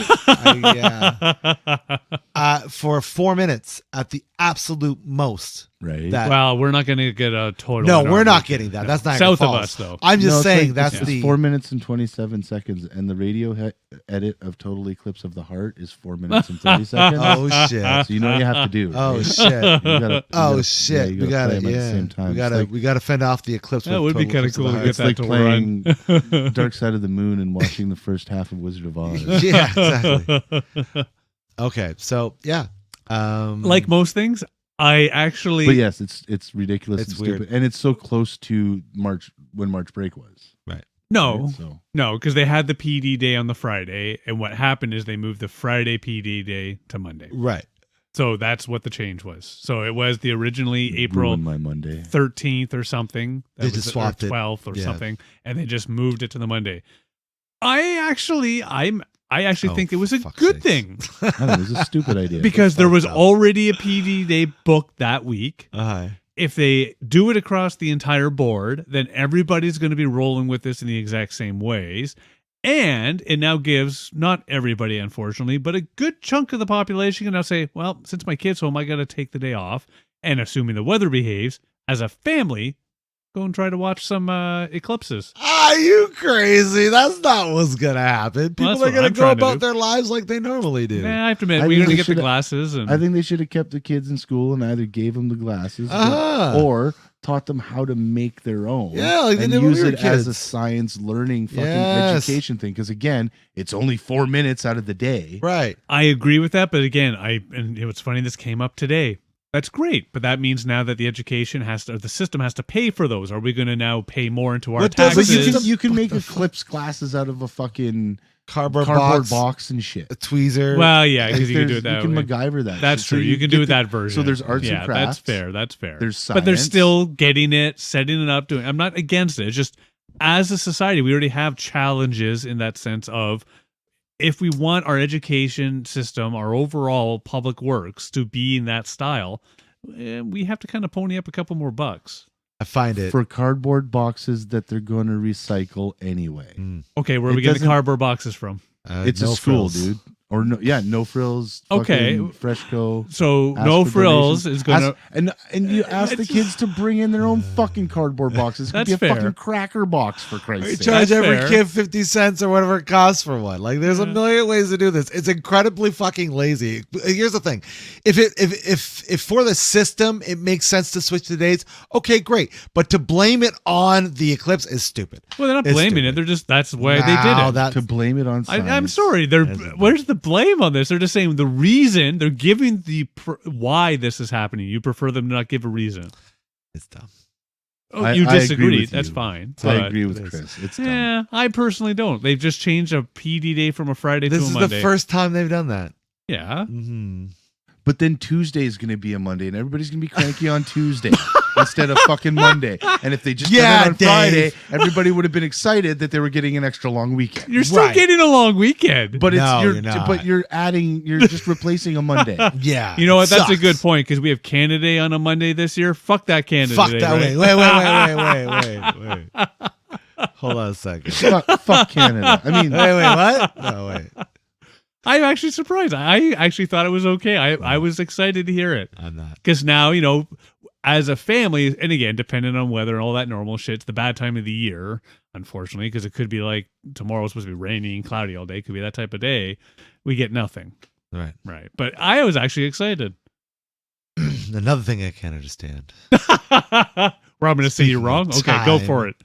For 4 minutes at the absolute most. Right. Well, we're not going to get a total. No, we're not getting that. That's not south of us, though. I'm just saying it's 4 minutes and 27 seconds, and the radio edit of Total Eclipse of the Heart is 4 minutes and 30 seconds. Oh shit! So you know what you have to do. Oh right? shit! Shit! We got it. At the same time. We got to fend off the eclipse. That would be kind of cool to get it's that like to playing run. Dark Side of the Moon and watching the first half of Wizard of Oz. Yeah, exactly. Okay, so yeah, like most things, I actually. But yes, it's ridiculous. It's and weird. stupid, and it's so close to March when March break was. Right. No, Right, no, because they had the PD day on the Friday, and what happened is they moved the Friday PD day to Monday. Right. So that's what the change was. So it was the originally April my Monday 13th or something. They just swapped it. 12th or something, and they just moved it to the Monday. I actually think it was a good thing. I don't know, it was a stupid idea because there was already a PD day booked that week. If they do it across the entire board, then everybody's going to be rolling with this in the exact same ways. And it now gives, not everybody, unfortunately, but a good chunk of the population can now say, well, since my kid's home, I got to take the day off. And assuming the weather behaves, as a family, go and try to watch some eclipses. Are you crazy? That's not what's going to happen. People are going to go about their lives like they normally do. I have to admit, we're going to get the glasses. And... I think they should have kept the kids in school and either gave them the glasses or taught them how to make their own. Yeah, like they and did use when we it were as kids. a science learning fucking education thing. Because again, it's only 4 minutes out of the day. Right. I agree with that, but again, and it was funny, this came up today. That's great, but that means now that the education the system has to pay for those. Are we going to now pay more into our taxes? But you can make Eclipse glasses out of a fucking cardboard box and shit. A tweezer. Well, yeah, because you can do it that way. You can MacGyver that. That's true. You can do it that version. So there's arts and crafts. That's fair. There's science. But they're still getting it, setting it up, doing. I'm not against it. It's just as a society, we already have challenges in that sense of. If we want our education system, our overall public works to be in that style, we have to kind of pony up a couple more bucks. I find it. For cardboard boxes that they're going to recycle anyway. Okay, where are we getting the cardboard boxes from? It's a school, dude. Or no frills. Okay. fucking Freshco. So Ask no for frills donations. is gonna. And you ask the kids to bring in their own fucking cardboard boxes. It could be a That's fair. fucking cracker box for Christ's We sake. charge That's every fair. kid 50 cents or whatever it costs for one. Like, there's a million ways to do this. It's incredibly fucking lazy. Here's the thing: if for the system it makes sense to switch the dates, okay, great. But to blame it on the eclipse is stupid. Well, they're not It's blaming stupid. it. They're just that's the way they did it. That's To blame it on science. I'm sorry. Where's the blame on this? They're just saying the reason. They're giving why this is happening. You prefer them to not give a reason. it's dumb. Oh, I you agree disagree. with That's you. fine. I But- agree with Chris. It's dumb. Yeah, I personally don't. They've just changed a PD day from a Friday This to a is Monday. the first time they've done that. Yeah. Mm-hmm. But then Tuesday is going to be a Monday, and everybody's going to be cranky on Tuesday instead of fucking Monday. And if they just done it on Dave. Friday, everybody would have been excited that they were getting an extra long weekend. You're still Right. getting a long weekend. But No, you're you're not. but you're just replacing a Monday. Yeah. you know what? That's a good sucks. point because we have Canada Day on a Monday this year. Fuck that Canada Fuck Day. that. Right? Wait. Hold on a second. fuck Canada. I mean, Wait, what? No, wait. I'm actually surprised. I actually thought it was okay. I was excited to hear it I'm not. because now, as a family, and again, depending on weather and all that normal shit, it's the bad time of the year, unfortunately, because it could be like tomorrow's supposed to be rainy and cloudy all day. It could be that type of day. We get nothing. Right. Right. But I was actually excited. Another thing I can't understand. Where I'm going to say you're Speaking wrong? of Okay, go time. for it.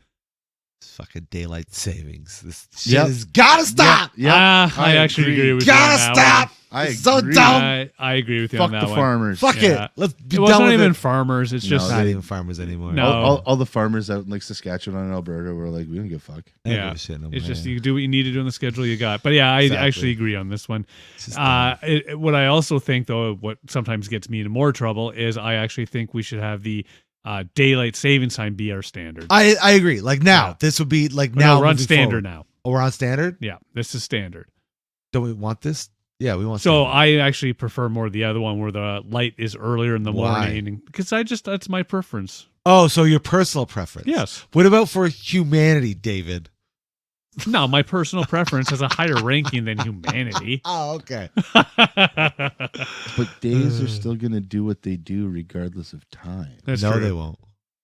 It's fucking daylight savings. This shit Yep. has got to stop. Yeah, I actually agree with you on Gotta that stop. I It's so agree. dumb. I agree with you Fuck on that the one. farmers. Fuck Yeah. it. Let's be It wasn't done with even it. farmers. It's No, just It's not even farmers anymore. No. All the farmers out in like Saskatchewan and Alberta were like, we don't give a fuck. I don't Yeah. give a shit no it's more. just you do what you need to do on the schedule you got. But yeah, I Exactly. actually agree on this one. It's just dumb. What I also think, though, what sometimes gets me into more trouble is I actually think we should have the daylight savings time be our standard. I agree. Like now, Yeah. this would be like But now no, we're on moving standard forward. now. Oh, we're on standard. Yeah, this is standard. Don't we want this? Yeah, we want. So standard. I actually prefer more the other one where the light is earlier in the Why? morning because that's my preference. Oh, so your personal preference? Yes. What about for humanity, David? No, my personal preference has a higher ranking than humanity. Oh, okay. But days are still going to do what they do regardless of time. That's no, true. they won't.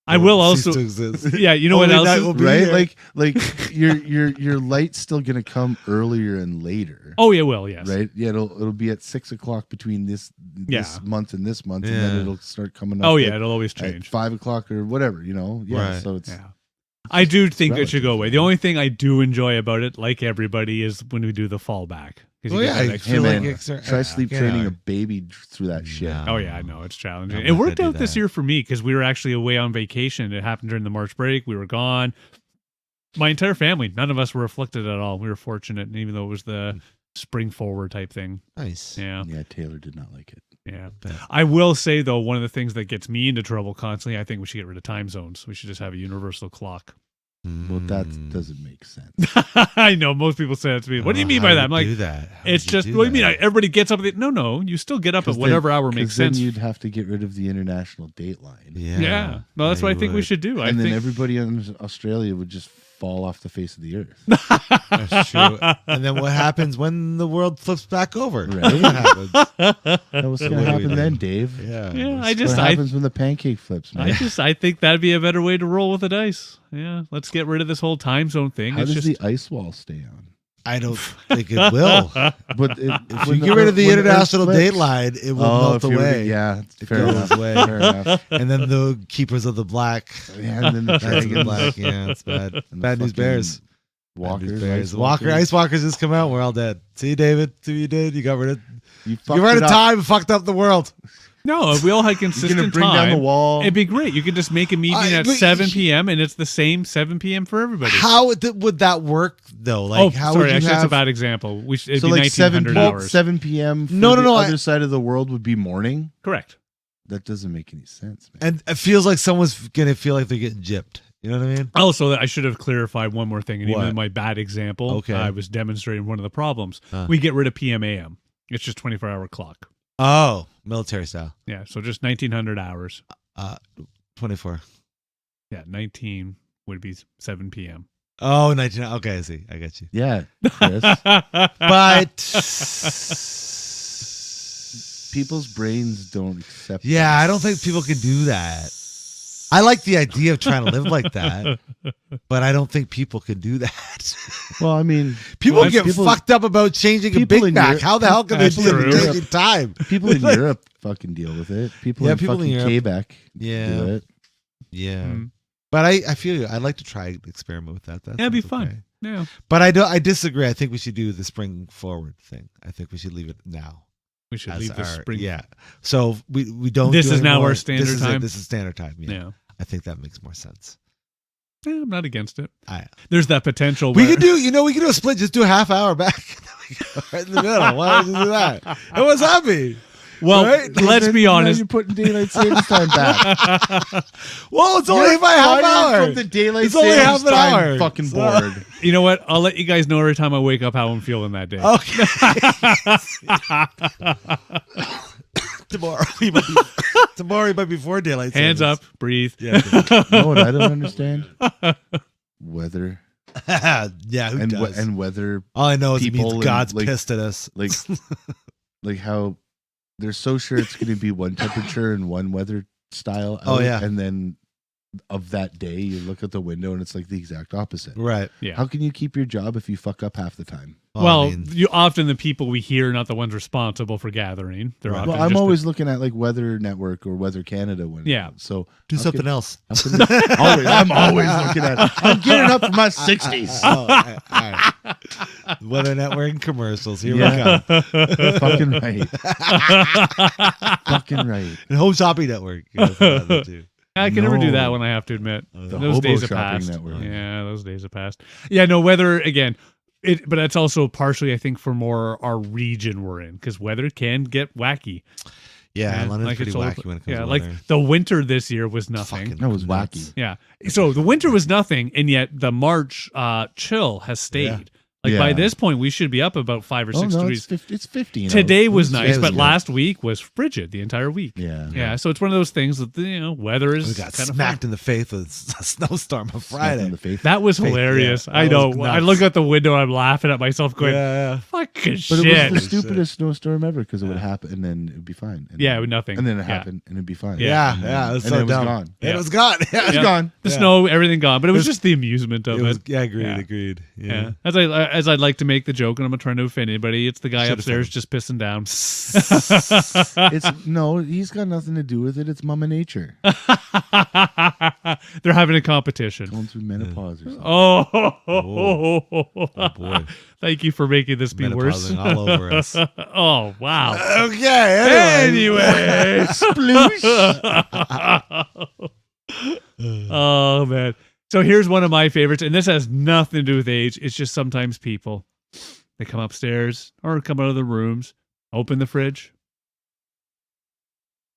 I will Cease also. to exist. Yeah, you know what Only else? night is- will be Right? here. Like your light's still going to come earlier and later. Oh, yeah, well, yes. Right? Yeah, it'll be at 6 o'clock between this Yeah. month and this month, and then Yeah. it'll start coming up. Oh, yeah, at- it'll always at change. 5 o'clock or whatever, Yeah. Right. So it's Yeah. I do think it should go relative, away. man. The only thing I do enjoy about it, like everybody, is when we do the fallback. 'Cause you Well, get yeah, that I extra- feel Hey, like man, it's- try sleep you training know. a baby through that shit. No. Oh yeah, I know it's challenging. I'm It not worked gonna out do this that. year for me because we were actually away on vacation. It happened during the March break. We were gone. My entire family, none of us were afflicted at all. We were fortunate, and even though it was the spring forward type thing. Nice. Yeah, Yeah, Taylor did not like it. yeah. Bet. I will say though, one of the things that gets me into trouble constantly, I think we should get rid of time zones. We should just have a universal clock. Well, that Mm. doesn't make sense. I know most people say that to me. What do you Oh, mean how by do that? you I'm like, do that? How it's would you just do what do you mean? that? Everybody gets up at no. You still get up at 'Cause whatever then- hour 'cause makes then sense. you'd have to get rid of the international dateline. Yeah. Yeah. No, that's what I you think we would. should do. I And then think everybody in Australia would just fall off the face of the earth. That's true. And then what happens when the world flips back over? Right. What happens? That was So going what to do we happen do? then, Dave. Yeah. Yeah, I What just happens when the pancake flips, man? I think that'd be a better way to roll with the dice. Yeah, let's get rid of this whole time zone thing. How It's does just the ice wall stay on? I don't think it will. But If you get rid of the international dateline, it will melt away. Yeah, It fair goes enough. away. Fair enough. And then the keepers of the black. Yeah, and then the Knights of the dragons. black. Yeah, it's bad. And the Bad news fucking bears. Walkers, Bad news bears. ice Walker, walkers. ice walkers just come out. We're all dead. See you, David. See what you did. You got rid of. You You fucked ran it out of up. time and fucked up the world. no. If we all had You're consistent gonna bring time, down the wall. it'd be great. You could just make a meeting at but 7 p.m. and it's the same 7 p.m. for everybody. How would that work though? Like, how sorry, would you actually, have? that's a bad example. It'd So be like 1900 hours. 7 p.m. for No, the no, other side of the world would be morning. Correct. That doesn't make any sense, man. And it feels like someone's gonna feel like they're getting gypped. You know what I mean? Also, I should have clarified one more thing. And even What? in my bad example, Okay. I was demonstrating one of the problems. Huh. We get rid of PM AM. It's just 24-hour clock. Oh, military style. Yeah, so just 1900 hours. 24. Yeah, 19 would be 7 p.m. Oh, 19. Okay, I see. I got you. Yeah, Chris. But People's brains don't accept. yeah, that. I don't think people can do that. I like the idea of trying to live like that, but I don't think people can do that. Well, I mean, People get fucked up about changing a people Big in Mac. Europe- How the hell can they That's do it true. changing time? people in Europe fucking deal with it. People Yeah, in people in fucking Europe. Quebec Yeah. do it. Yeah. Mm. But I feel you. I'd like to try and experiment with that. That Yeah, it'd be sounds fun. okay. Yeah. But I disagree. I think we should do the spring forward thing. I think we should leave it now. We should as leave the our- spring. Yeah. So we don't. This do is now anymore. our standard this is time? It. This is standard time. Yeah. Yeah. I think that makes more sense. Yeah, I'm not against it. I, There's that potential. we where- could do. We could do a split. Just do a half hour back. We go right in the middle. Why don't you do that? And what's that mean? Well, Right? let's be Now honest. you're putting daylight savings time back. Well, it's only by half Fired hour. from the daylight It's only savings half an time. hour. Fucking So- bored. You know what? I'll let you guys know every time I wake up how I'm feeling that day. Okay. tomorrow he might be before daylight. Hands savings. up, breathe. Yeah. You know what I don't understand? Weather Yeah. Who does? and weather, All I know is it people means and, God's like- pissed at us. like like how they're so sure it's going to be one temperature and one weather style. Oh, out, yeah. and then of that day, you look at the window and it's like the exact opposite. Right. Yeah. How can you keep your job if you fuck up half the time? Well, I mean, you often the people we hear are not the ones responsible for gathering. They're Right. often Well, I'm just always looking at like Weather Network or Weather Canada. When Yeah. so do how something can- else. how can- I'm always looking at. I'm getting up from my 60s. Oh, all right. Weather Network commercials. Here Yeah. we go. Fucking right. Fucking right. And Home Shopping Network. You know, for that too. I can never do No. that one. I have to admit, The those Hobo days have Shopping passed. Network. Yeah, those days have passed. Yeah, no weather again. But that's also partially, I think, for more our region we're in because weather can get wacky. Yeah, London's like pretty it's all- wacky when it comes yeah, to like weather. the winter this year was nothing. Fucking That was nuts. wacky. Yeah. So the winter was nothing, and yet the March chill has stayed. Yeah. Like by Yeah. this point, we should be up about 5 or 6 degrees. It's 50. Today was Today nice, was but good. last week was frigid the entire week. Yeah. Yeah, so it's one of those things that weather is We got kind of smacked in the face with a snowstorm on Friday. In the face. That was Faith, hilarious. yeah. I That know. was I nuts. look out the window and I'm laughing at myself going, Yeah, fucking But shit. it was the stupidest snowstorm ever because it would happen and then it would be fine. And Yeah, then, with nothing. And then it Yeah. happened and it'd be fine. yeah, And yeah. then- It was and so then it was dumb. gone. Yeah. It was gone. Yeah, It's Yeah. gone. The Yeah. snow, everything gone, but it was It was- just the amusement of It was, it. yeah, agreed, Yeah. agreed. Yeah. Yeah. As I'd like to make the joke, and I'm not trying to offend anybody. It's the guy Should've upstairs said just pissing down. It's no, he's got nothing to do with it. It's Mama Nature They're having a competition. going through menopause or something. Oh, boy. Thank you for making this be worse. Menopausing all over us. Oh, wow. Okay. Anyway. Oh, man. So here's one of my favorites, and this has nothing to do with age. It's just sometimes people, they come upstairs or come out of the rooms, open the fridge,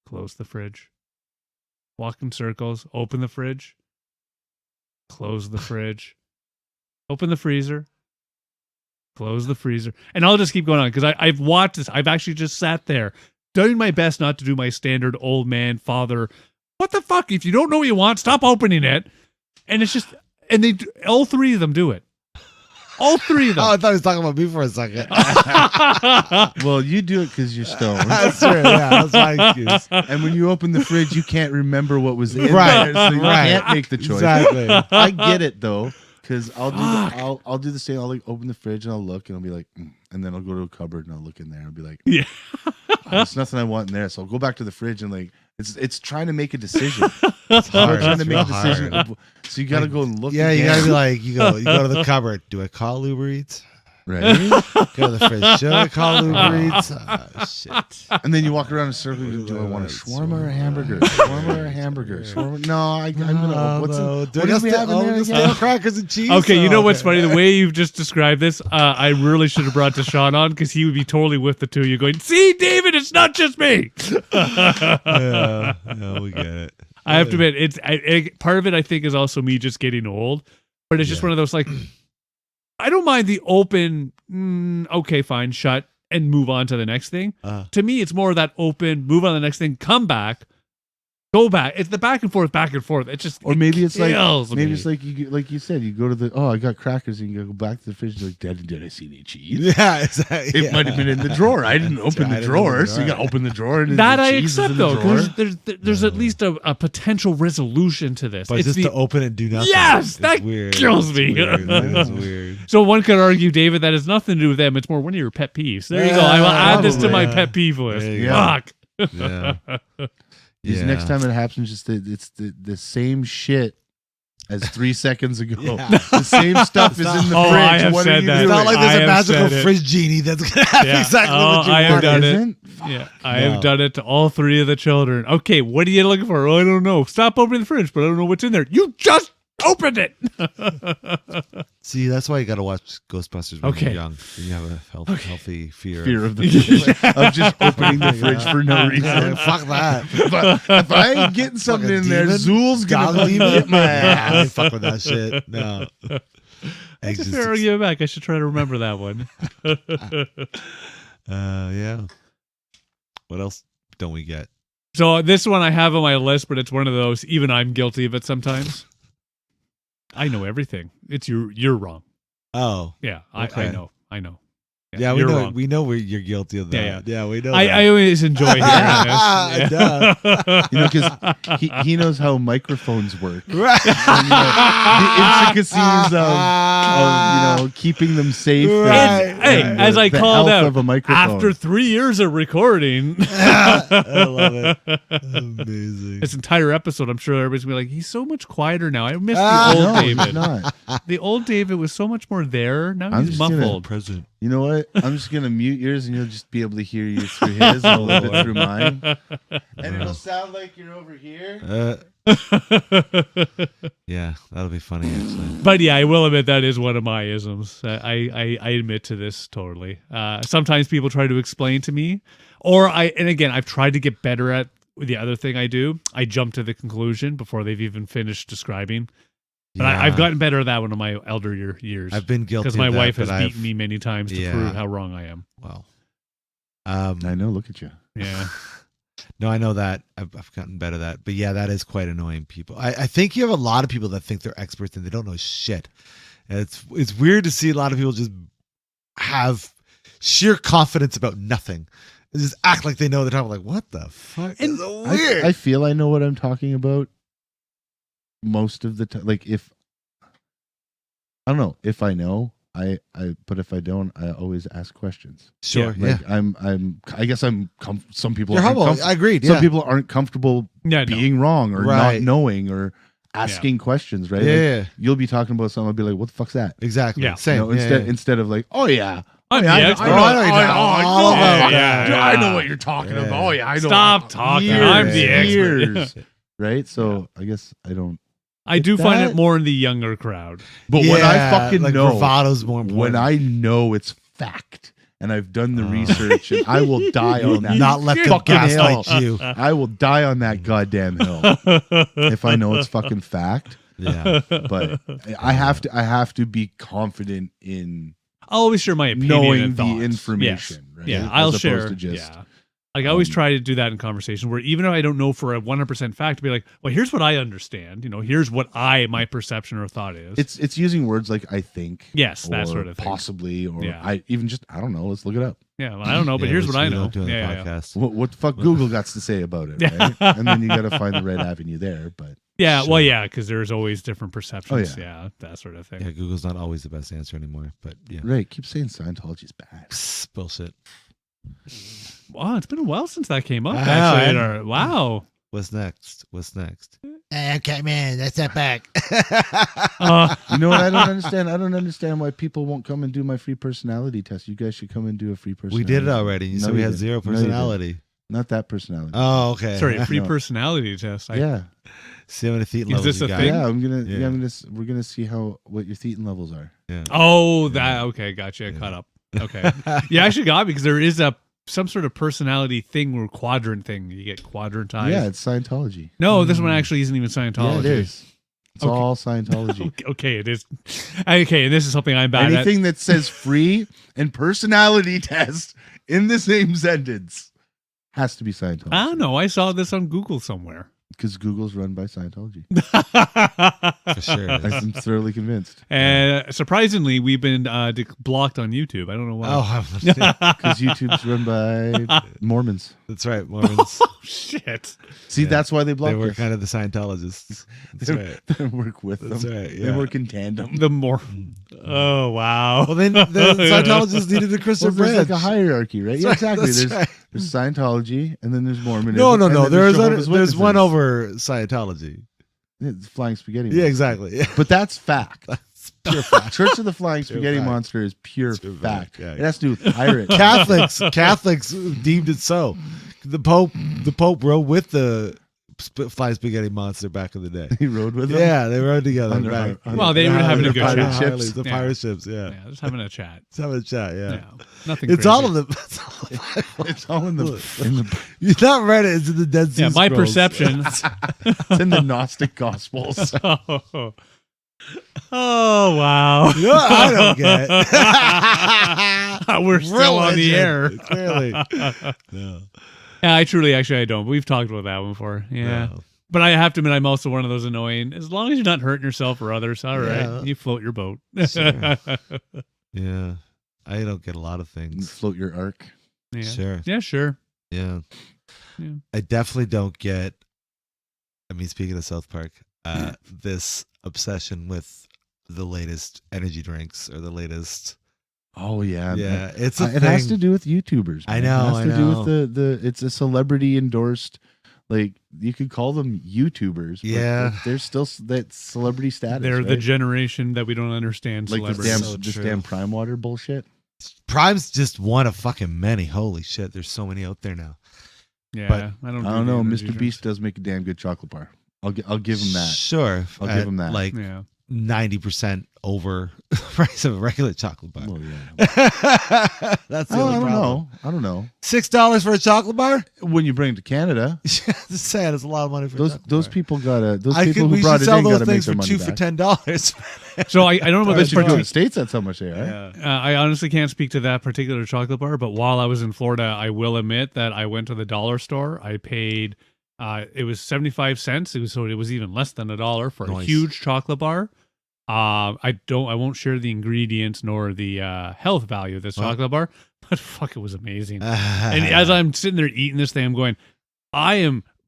close the fridge, walk in circles, open the fridge, close the fridge, open the freezer, close the freezer. And I'll just keep going on because I've watched this. I've actually just sat there doing my best not to do my standard old man father. What the fuck? If you don't know what you want, stop opening it. And it's just, and all three of them do it. All three of them. Oh, I thought he was talking about me for a second. Well, you do it because you're stoned. That's true. Yeah, that's my excuse. And when you open the fridge, you can't remember what was in Right, there, so you right. can't make the choice. Exactly. I get it though, because I'll do the same. I'll like open the fridge and I'll look and I'll be like, and then I'll go to a cupboard and I'll look in there and I'll be like, Yeah. there's nothing I want in there. So I'll go back to the fridge and like it's trying to make a decision. It's hard. Trying to It's make real a decision. hard. So you got to go and look. Yeah, you again. gotta be like, you go to the cupboard. Do I call Uber Eats? right. Go to the fridge. Should I call Uber Eats? Oh, shit. And then you walk around in a circle. Do I want a shawarma or a hamburger? Shawarma or a hamburger? Shawarma? No, I'm gonna. What's in, Do what I do we have in there just again? crackers and cheese? Okay, you know Oh, what's funny? The way you've just described this, I really should have brought Deshaun on because he would be totally with the two of you going, see, David, it's not just me. Yeah, we get it. I have to admit, part of it I think is also me just getting old, but it's just one of those like, I don't mind the open, okay, fine, shut, and move on to the next thing. To me, it's more of that open, move on to the next thing, come back, Go back. It's the back and forth. It just Or maybe it's like kills maybe me. it's like you said, you go to the I got crackers, and you go back to the fridge. You're like, did I see any cheese? Yeah, exactly. It might have been in the drawer. I didn't open the drawer, so you got to open the drawer. And That the I cheese is accept in the though. drawer. There's at least a potential resolution to this. But It's just the- to open and do nothing. Yes, it's that weird. kills It's me. Weird. It's weird. So one could argue, David, that has nothing to do with them. It's more one of your pet peeves. There you go. I will add this to my Probably. pet peeve list. There you go. Fuck. Yeah. Because next time it happens, it's the same shit as 3 seconds ago. Yeah. The same stuff is in the fridge. I have What said are you that. It's doing? not like there's I a have magical said it. fridge genie that's gonna have Yeah. exactly what you I have want. done it. Isn't? Yeah, I No. have done it to all 3 of the children. Okay, what are you looking for? Oh, I don't know. Stop opening the fridge, but I don't know what's in there. You just opened it. See, that's why you got to watch Ghostbusters when Okay. you're young. You have a healthy fear. Fear of the fridge. of just opening the fridge for no Yeah, reason. fuck that. If I ain't getting something Fucking in there, demon. Zool's gonna Dog demon? get my I ass. ain't fuck with that shit. No. That's a fair argument back. I should try to remember that one. Yeah. What else don't we get? So this one I have on my list, but it's one of those. Even I'm guilty of it sometimes. I know everything. It's you're wrong. Oh. Yeah, Okay. I know. Yeah, we you're know. wrong. We know you're guilty of that. Yeah, we know. I always enjoy hearing this. Duh. You know, because he knows how microphones work. Right. And, the intricacies of keeping them safe. Right. Hey, and as I the called health out, of a microphone. after 3 years of recording, I love it. Amazing. this entire episode, I'm sure everybody's gonna be like, he's so much quieter now. I miss Ah. the old no, he's David. not. The old David was so much more there. Now I'm he's just gonna- muffled. Present. You know what? I'm just gonna mute yours, and you'll just be able to hear you through his and a little bit through mine, and it'll sound like you're over here. Yeah, that'll be funny actually. But yeah, I will admit that is one of my isms. I admit to this totally. Sometimes people try to explain to me, and again, I've tried to get better at the other thing I do. I jump to the conclusion before they've even finished describing. But Yeah. I've gotten better at that one in my elder years. I've been guilty because my of that, wife has but beaten me many times to Yeah. prove how wrong I am. Well, I know. Look at you. Yeah. no, I know that. I've gotten better at that. But yeah, that is quite annoying. People. I think you have a lot of people that think they're experts and they don't know shit. And it's weird to see a lot of people just have sheer confidence about nothing. They just act like they know they're talking. Like, what the fuck? And It's so weird. I feel I know what I'm talking about most of the time. Like if I don't know if I know, but if I don't, I always ask questions. sure. yeah, Yeah. Like I guess I'm some people You're aren't humble. comf- I agreed. some Yeah. people aren't comfortable Yeah. No. being wrong or Right. not knowing or asking questions, right? Yeah, Like, yeah. you'll be talking about something, I'll be like, what the fuck's that? Exactly. Yeah. Same. You know, Yeah, instead of like, oh yeah. I'm yeah, the I expert. know, I know you know all about that. I know what you're talking Yeah. about. Oh yeah, I know. Stop talking. Years, I'm the expert. years, right? So I guess I don't. I do find that- it more in the younger crowd. But when I Yeah, fucking like know, bravado's more important. when I know it's fact and I've done the research, and I will die You will on that. not let them fucking gaslight hill. you. I will die on that goddamn hill if I know it's fucking fact. Yeah. But I have to be confident in I'll always share my opinion knowing and the thoughts. information. Yes. Right? Yeah, As I'll opposed share. to just- Yeah. Like I always try to do that in conversation where even if I don't know for a 100% fact, to be like, well, here's what I understand. Here's what my perception or thought is. It's using words like I think. Yes, that or sort of thing. possibly, or Yeah. I don't know. Let's look it up. Yeah, well, I don't know, but Yeah, here's which what I we know. don't do on the Yeah, yeah. podcast. What the fuck Google got to say about it, right? And then you got to find the right avenue there. But Yeah, Sure. well, yeah, because there's always different perceptions. Oh, Yeah, that sort of thing. Yeah, Google's not always the best answer anymore, but yeah. right, keep saying Scientology's bad. Psst, bullshit. Wow, it's been a while since that came up. I know, Actually, in I- our, wow. What's next? Okay, man, that's that back. You know what? I don't understand. I don't understand why people won't come and do my free personality test. You guys should come and do a free personality. We did it already. You No, said we you had didn't. zero No, you personality. Not that personality. Oh, okay. Sorry, a free No. personality test. yeah, See how many feet Is levels this you a got. thing? yeah. Yeah. We're gonna see what your thetan levels are. Yeah. Oh, that okay, gotcha. Caught up. Okay, you actually got me because there is some sort of personality thing or quadrant thing. You get quadrantized. Yeah, it's Scientology. No, this one actually isn't even Scientology. Yeah, it is. It's Okay. all Scientology. Okay, it is. Okay, and this is something I'm bad Anything that says free and personality test in the same sentence has to be Scientology. at. I don't know. I saw this on Google somewhere. Because Google's run by Scientology. For sure. I'm thoroughly convinced. And surprisingly, we've been blocked on YouTube. I don't know why. Oh, Because YouTube's run by Mormons. that's right. Mormons. Oh, shit. See, Yeah. that's why they They block were us. kind of the Scientologists. That's right. They work with That's them. right. They Yeah. work in tandem. The more. Oh, wow. Well, then the Scientologists needed a Christian Well, there's branch. like a hierarchy, right? Yeah, That's right, exactly. that's right. There's Scientology, and then there's Mormonism. No. and then There's Jehovah's one Witnesses. over Scientology. It's Flying Spaghetti. Yeah, Monster. exactly. Yeah. But that's fact. Pure fact. Church of the Flying Pure Spaghetti fact. Monster is pure Pure fact. fact, yeah. It has to do with pirates. Catholics deemed it so. The Pope rode with the flying spaghetti monster back in the day. He rode with them. Yeah, they rode together. Under- Right. under- Well, they were having a good pirate chat. ships. The Yeah. pirate ships. Yeah. Yeah, just having a chat. Let's have a chat. Yeah. Yeah. Nothing It's crazy. all of them. It's all of the Bible. It's all in the You've not read it. It's in the Dead Sea Yeah, my Scrolls. perception. it's in the Gnostic Gospels. Oh, wow. You know what I don't get. We're still on the air. Clearly. No. Yeah, I don't. We've talked about that one before. Yeah. No. But I have to admit, I'm also one of those annoying. As long as you're not hurting yourself or others, all right. Yeah. You float your boat. Sure. Yeah. I don't get a lot of You things. float your arc. Yeah. Sure. Yeah, sure. Yeah. Yeah. I definitely don't get, speaking of South Park, this obsession with the latest energy drinks or the latest. Oh yeah, Yeah. It's a it has thing. to do with YouTubers. I man. know, It has I to know. do with the it's a celebrity endorsed. Like you could call them YouTubers. But Yeah. they're still that celebrity status. They're the right? generation that we don't understand like this celebrities. damn, So this true. damn Prime Water bullshit. Prime's just one of fucking many. Holy shit. There's so many out there now. Yeah, but I don't. I don't know. Mr. Beast does make a damn good chocolate bar. I'll give him that. Sure. I'll give him that. Like Yeah. 90% over the price of a regular chocolate bar. Well, yeah. That's the I only don't problem. know. I don't know. $6 for a chocolate bar? When you bring it to Canada, Just saying, it's a lot of money for a those chocolate those bar. people gotta those I people could, who we brought should it sell in those gotta make things their for money 2 back. for $10. So I don't know about But this you go to particular. the States, that's how much they are. I honestly can't speak to that particular chocolate bar, but while I was in Florida, I will admit that I went to the dollar store. I paid, it was 75 cents. It was even less than $1 for a Nice. huge chocolate bar. I won't share the ingredients nor the health value of this Well. chocolate bar, but fuck, it was amazing. And as I'm sitting there eating this thing, I'm going,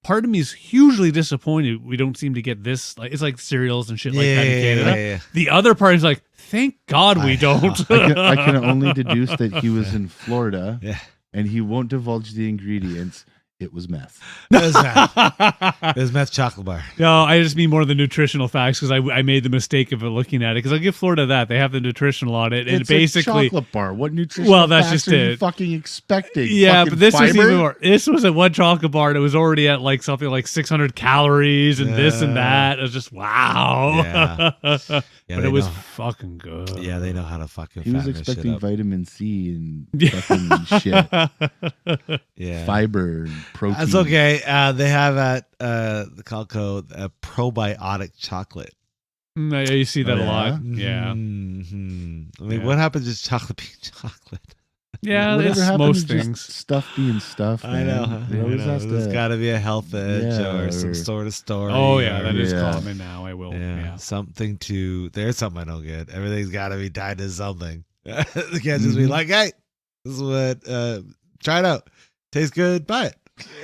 part of me is hugely disappointed we don't seem to get this. Like, it's like cereals and shit like that in Canada. yeah. The other part is like, thank God we don't. I can only deduce that he was in Florida Yeah. and he won't divulge the ingredients. It was meth. It was meth. It was meth chocolate bar. No, I just mean more of the nutritional facts because I made the mistake of looking at it because I'll give Florida that they have the nutritional on it and It's basically a chocolate bar. What nutritional Well, that's facts just are you it. fucking expecting? yeah, Fucking but this was fiber? even more. This was at one chocolate bar and it was already at like something like 600 calories and this and Yeah. that. It was just wow. Yeah. But Yeah, it was know. fucking good. Yeah, they know how to fucking He was fatten this shit expecting up. vitamin C and Yeah. fucking shit, Yeah. fiber, and protein. That's okay. They have at the Calco a probiotic chocolate. Yeah, you see that Oh, a lot. yeah? Yeah. Mhm. I mean, Yeah. what happens is chocolate being chocolate? Yeah, Whatever it's happened most to just things. stuff being stuff. I know. man? I It always know. has There's to- got to be a health edge Yeah, or some or- sort of story. Oh yeah, that is Yeah. common now. I will. Yeah, Yeah. something to. There's something I don't get. Everything's got to be tied to something. It can't just be Mhm. like, hey, this is what. Try it out. Tastes good. Buy it.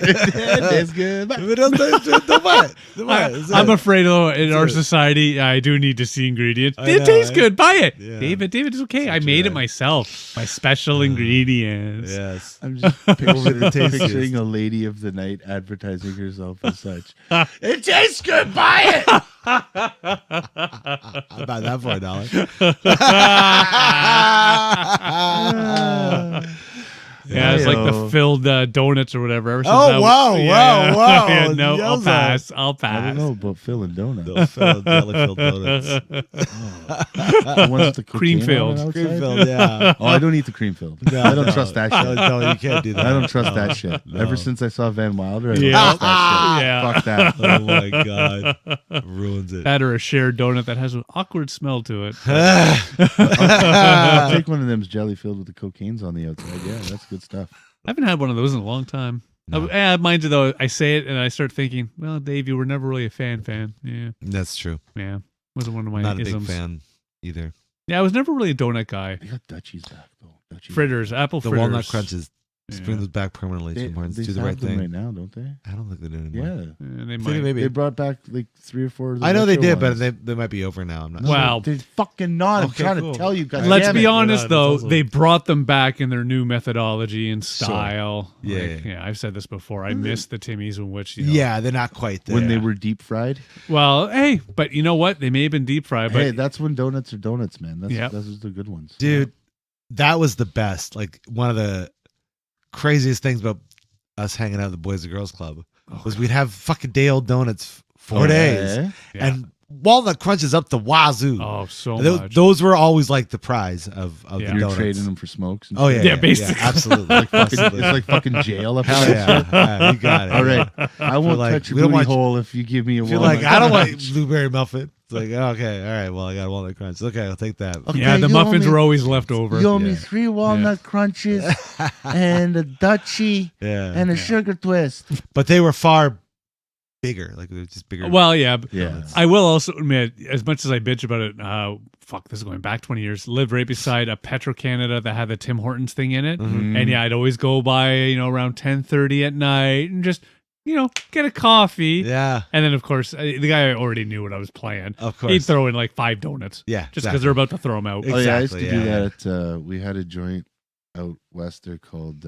That's good. If it doesn't taste good, don't buy it. Don't buy it. That's I'm it. afraid though in That's our it. society, I do need to see ingredients. I It know, tastes eh? good. Buy it, Yeah. David. David is okay. I Such a made it right. myself. My special ingredients. Yes. I'm just Over picturing, the tastiest. picturing a lady of the night advertising herself as such. It tastes good. Buy it. I'll buy that for $1. Yeah, it's like the Ayo. filled donuts or whatever. Ever since Oh, that- wow, yeah. wow. Yeah, no, I'll Yowza. pass. I'll I pass. don't know about filling donuts. Those jelly-filled donuts. The ones with the Cream cocaine on it filled. outside? Cream filled, yeah. Oh, I don't eat the cream filled. I don't trust that shit. No, you can't do that. I don't trust that shit. No. Ever since I saw Van Wilder, I don't Yeah. trust that shit. Yeah. Fuck that. Oh my god, ruins it. That or a shared donut that has an awkward smell to it. I'll take one of them jelly filled with the cocaine's on the outside. Yeah, that's good stuff. I haven't had one of those in a long time. No. Mind you, though, I say it and I start thinking, well, Dave, you were never really a fan. Yeah, That's true. yeah, wasn't one of my Not a isms. big fan either. Yeah, I was never really a donut guy. They got Dutchies back though. Fritters, apple The fritters. walnut crunches. Just Yeah. bring those back permanently. They, Tim Hortons. they Do the have right them thing. right now, don't they? I don't think they do anymore. Yeah. Yeah, they I think might. maybe. They brought back like 3 or 4 of the I know they retro did, but ones. they might be over now. I'm not No, sure. Wow. they're fucking not. I'm Okay, trying cool. to tell you guys. Let's Damn be it. honest, Right on, though. it's awesome. They brought them back in their new methodology and style. Yeah, Like, yeah. I've said this before. I miss the Timmys in which, you know, Yeah, they're not quite there. When they Yeah. were deep fried. Well, hey, but you know what? They may have been deep fried, but Hey, that's when donuts are donuts, man. That's Yeah. those are the good ones. Dude, that was the best. Like one of the craziest things about us hanging out at the Boys and Girls Club was we'd have fucking day old donuts 4 days. Yeah. yeah. And walnut crunches up the wazoo. Oh, so Those, much. those were always like the prize of Yeah. the You're donuts. trading them for smokes. And Oh shit. yeah, Yeah, basically. absolutely. Like fucking, Absolutely. it's like fucking jail up Hell there. yeah. Yeah, you got it. All right, I won't like, touch your we don't booty want- hole if you give me a If you're walnut. like, I don't want blueberry muffin. It's like, okay, all right, well, I got a walnut crunch. Okay, I'll take that. Okay, yeah, the you muffins owe me- were always left over. You owe me Yeah. 3 walnut crunches and a Dutchie Yeah. and a sugar twist. But they were far bigger. Like they were just bigger. Well, yeah. Yeah. I will also admit, as much as I bitch about it, fuck, this is going back 20 years, lived right beside a Petro-Canada that had the Tim Hortons thing in it. Mhm. And yeah, I'd always go by, around 10:30 at night and just, get a coffee. Yeah, And then, of course, the guy already knew what I was playing. of course. He'd throw in like 5 donuts. Yeah, Just because they're about to throw them out. Oh yeah, I used to Exactly, do yeah, that at we had a joint out west there called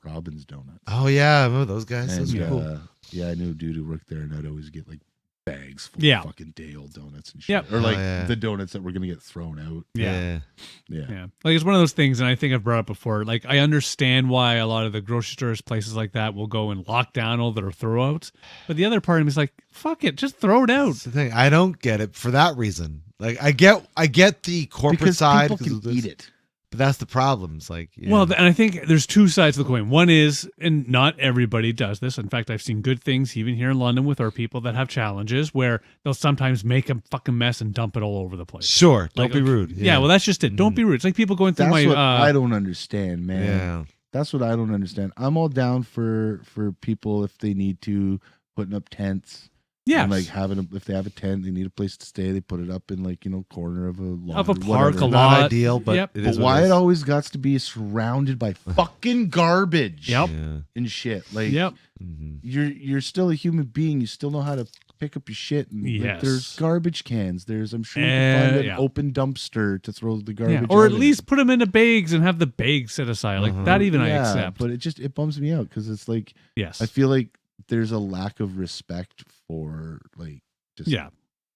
Robin's Donuts. Oh yeah, I remember those guys. Those And were cool. yeah, I knew a dude who worked there, and I'd always get like bags full Yeah. of fucking day old donuts and shit. Yep. Or like Oh, yeah. the donuts that were gonna get thrown out. Yeah. Yeah. Yeah. Like it's one of those things, and I think I've brought up before. Like I understand why a lot of the grocery stores, places like that, will go and lock down all their throwouts. But the other part of me is like, fuck it, just throw it out. That's the thing. I don't get it for that reason. Like I get the corporate Because side people because can of this, eat it. but that's the problem. It's like Well, and I think there's 2 sides of the coin. One is, and not everybody does this. In fact, I've seen good things even here in London with our people that have challenges where they'll sometimes make a fucking mess and dump it all over the place. sure, don't Like, be rude. Yeah, well, that's just it. Don't be rude. It's like people going through That's my. what I don't understand, man. yeah. That's what I don't understand. I'm all down for people if they need to putting up tents. yeah, And like if they have a tent, they need a place to stay. They put it up in like corner of a lawn Of a or park, whatever. a Not lot. ideal, but Yep. it But is what why it it is. always got to be surrounded by fucking garbage Yep. Yeah. and shit. Like Yep. Mhm. you're still a human being. You still know how to pick up your shit. And like, Yes. there's garbage cans. I'm sure you can find an yeah. open dumpster to throw the garbage. Yeah. Or out at in. least put them into bags and have the bags set aside. Like that, even I Yeah, accept. But it bums me out because it's like Yes. I feel like there's a lack of respect for like just Yeah.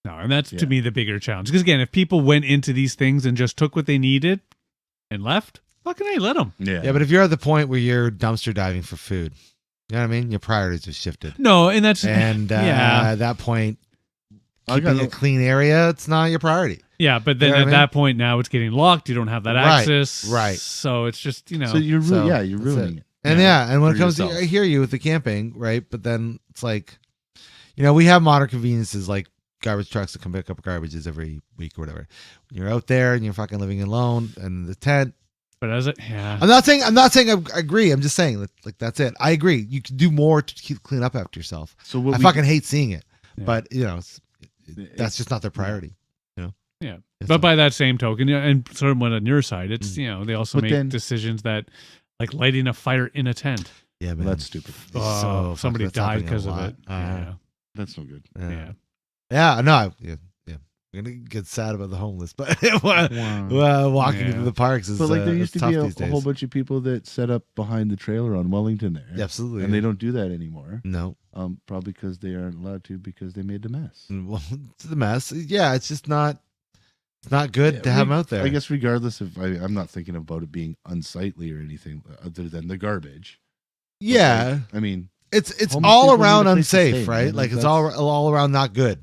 No, and that's Yeah. to me the bigger challenge. Because again, if people went into these things and just took what they needed and left, fucking hey, let them. Yeah, but if you're at the point where you're dumpster diving for food, you know what I mean? Your priorities have shifted. No, and that's And yeah, at that point, I got keeping a clean area, it's not your priority. yeah. But then You know what at I mean? that point, now it's getting locked. You don't have that Right, access, right. So it's just so you're So, you're that's ruining it. And and when it for comes yourself. to, I hear you with the camping, right? But then it's like, we have modern conveniences like garbage trucks that come pick up garbages every week or whatever. When you're out there and you're fucking living alone and in the tent. But as it, yeah, I'm not saying I agree. I'm just saying that, like, that's it. I agree. You can do more to clean up after yourself. So what I we fucking hate seeing it, Yeah. but that's just not their priority. yeah. That's But all. by that same token, and sort of on your side, it's they also But make then- decisions that, like lighting a fire in a tent. Yeah, man. well, that's stupid. Oh, fuck, somebody that's died happening a because of lot. it. Uh-huh. That's no good. Yeah. Yeah, no, yeah. We're gonna get sad about the homeless, but walking Yeah. through the parks is But like there used to tough be these a days. whole bunch of people that set up behind the trailer on Wellington there. Yeah, absolutely, And they don't do that anymore. No, Probably because they aren't allowed to because they made the mess. well, it's the mess. Yeah, it's just not. It's not good Yeah, to have them out there. I guess regardless of I'm not thinking about it being unsightly or anything other than the garbage. But, Yeah, like, I mean, it's homeless all people need around a place to unsafe, stay, right? man. Like it's That's- all around not good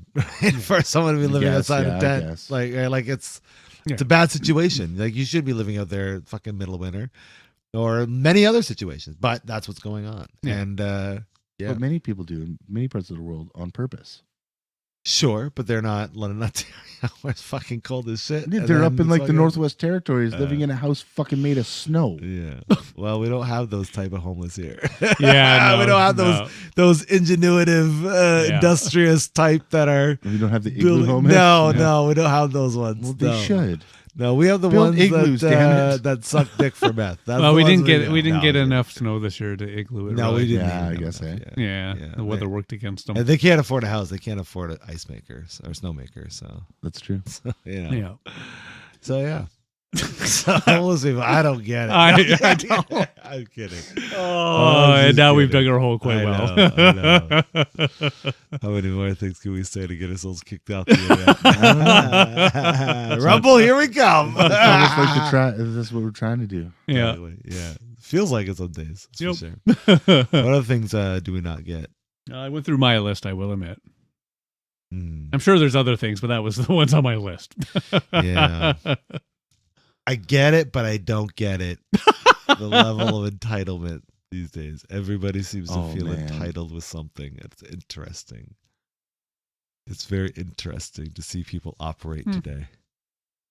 for someone to be living guess, outside yeah, a I tent. guess. Like it's Yeah. a bad situation. Like you should be living out there fucking middle of winter, or many other situations. But that's what's going on, Yeah. and yeah. But many people do in many parts of the world on purpose. Sure, but they're not London, Ontario. Where it's fucking cold as shit. Yeah, And they're then up in it's like the fucking- Northwest Territories, living in a house fucking made of snow. Yeah. Well, we don't have those type of homeless here. Yeah, we don't have those ingenuitive, Yeah. industrious type that are We don't have the igloo building. homeless. No, we don't have those ones. Well, they no. should. No, we have the Build ones igloos, damn it. that suck dick for meth. That's Well, the we ones didn't get got. we didn't No, get we enough snow this year to igloo it. No, really. we didn't. Yeah, need I guess, enough, Yeah, Yeah, the weather worked against them. And they can't afford a house. They can't afford an ice maker or snow maker. So, That's true. Yeah, So yeah. So homeless people, I don't get it. I don't. I'm kidding. Oh, I'm and just now we've kidding. dug our hole quite I well. know. How many more things can we say to get ourselves kicked out the internet? Rumble, here we come. It's almost like to try. That's what we're trying to do. Yeah. Totally, yeah. Feels like it some days. That's Yep. for sure. What other things do we not get? I went through my list, I will admit. Hmm. I'm sure there's other things, but that was the ones on my list. Yeah. I get it, but I don't get it. The level of entitlement these days. Everybody seems to Oh, feel man. entitled with something. It's interesting. It's very interesting to see people operate today.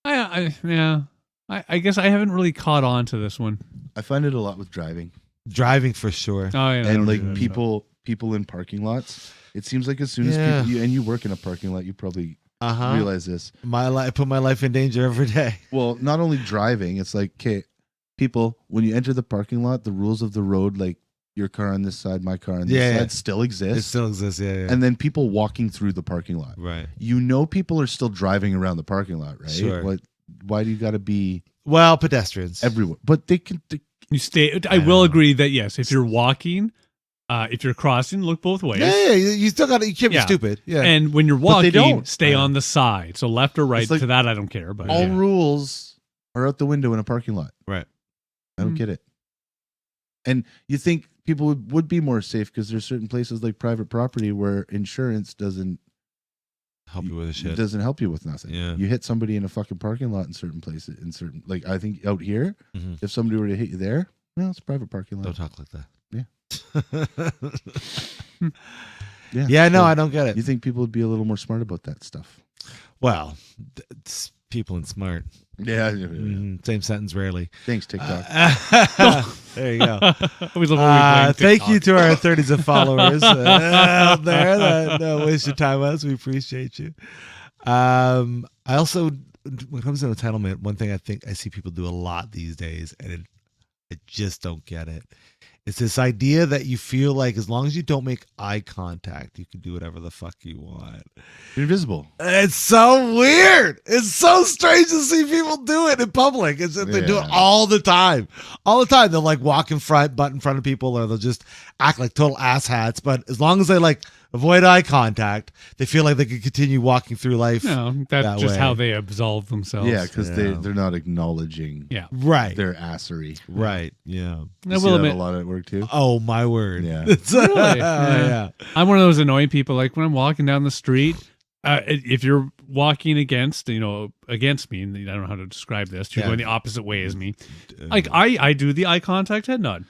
I guess I haven't really caught on to this one. I find it a lot with driving Driving for sure. Oh, yeah, I and don't like do that. people in parking lots. It seems like as soon as Yeah. people, and you work in a parking lot, you probably Uh-huh. realize this. I put my life in danger every day. Well, not only driving, it's like, okay, people, when you enter the parking lot, the rules of the road, like your car on this side, my car on this Yeah, side, yeah. still It exist. still exists, yeah. And then people walking through the parking lot. Right. You know, people are still driving around the parking lot, right? Sure. Why do you got to be Well, pedestrians. everywhere? But they can. You stay. I will agree that yes, if you're walking, if you're crossing, look both ways. Yeah, you still got to, you can't be Yeah. stupid. Yeah. And when you're But they walking, don't. stay on the side. So left or right. It's like To that, I don't care. But all yeah. rules are out the window in a parking lot. Right. I don't get it. And you think people would be more safe because there's certain places like private property where insurance doesn't Help you with the shit. doesn't help you with nothing. Yeah. You hit somebody in a fucking parking lot in certain places, like I think out here, Mhm. if somebody were to hit you there, well, it's a private parking lot. Don't talk like that. Yeah. Yeah. Yeah, no, So I don't get it. You think people would be a little more smart about that stuff? Well, it's people and smart. Yeah. Same sentence rarely. Thanks, TikTok. There you go. Always love when we blame Thank you TikTok. to our 30s of followers out there that waste your time with us. We appreciate you. I also, when it comes to entitlement, one thing I think I see people do a lot these days, and I just don't get it. It's this idea that you feel like as long as you don't make eye contact, you can do whatever the fuck you want. You're invisible. It's so weird. It's so strange to see people do it in public. It's that they do it Yeah. all the time. All the time. They'll like walk in front, butt in front of people, or they'll just act like total asshats. But as long as they like avoid eye contact, they feel like they can continue walking through life. No, that's that just way. how they absolve themselves. Yeah, because Yeah. they're not acknowledging Yeah. Right. their assery. Right. Yeah. I You see will that admit, a lot at work too. Oh my word. Yeah. It's, Really? yeah. I'm one of those annoying people. Like when I'm walking down the street, if you're walking against me, I don't know how to describe this. You're Yeah. going the opposite way as me. Like I do the eye contact head nod.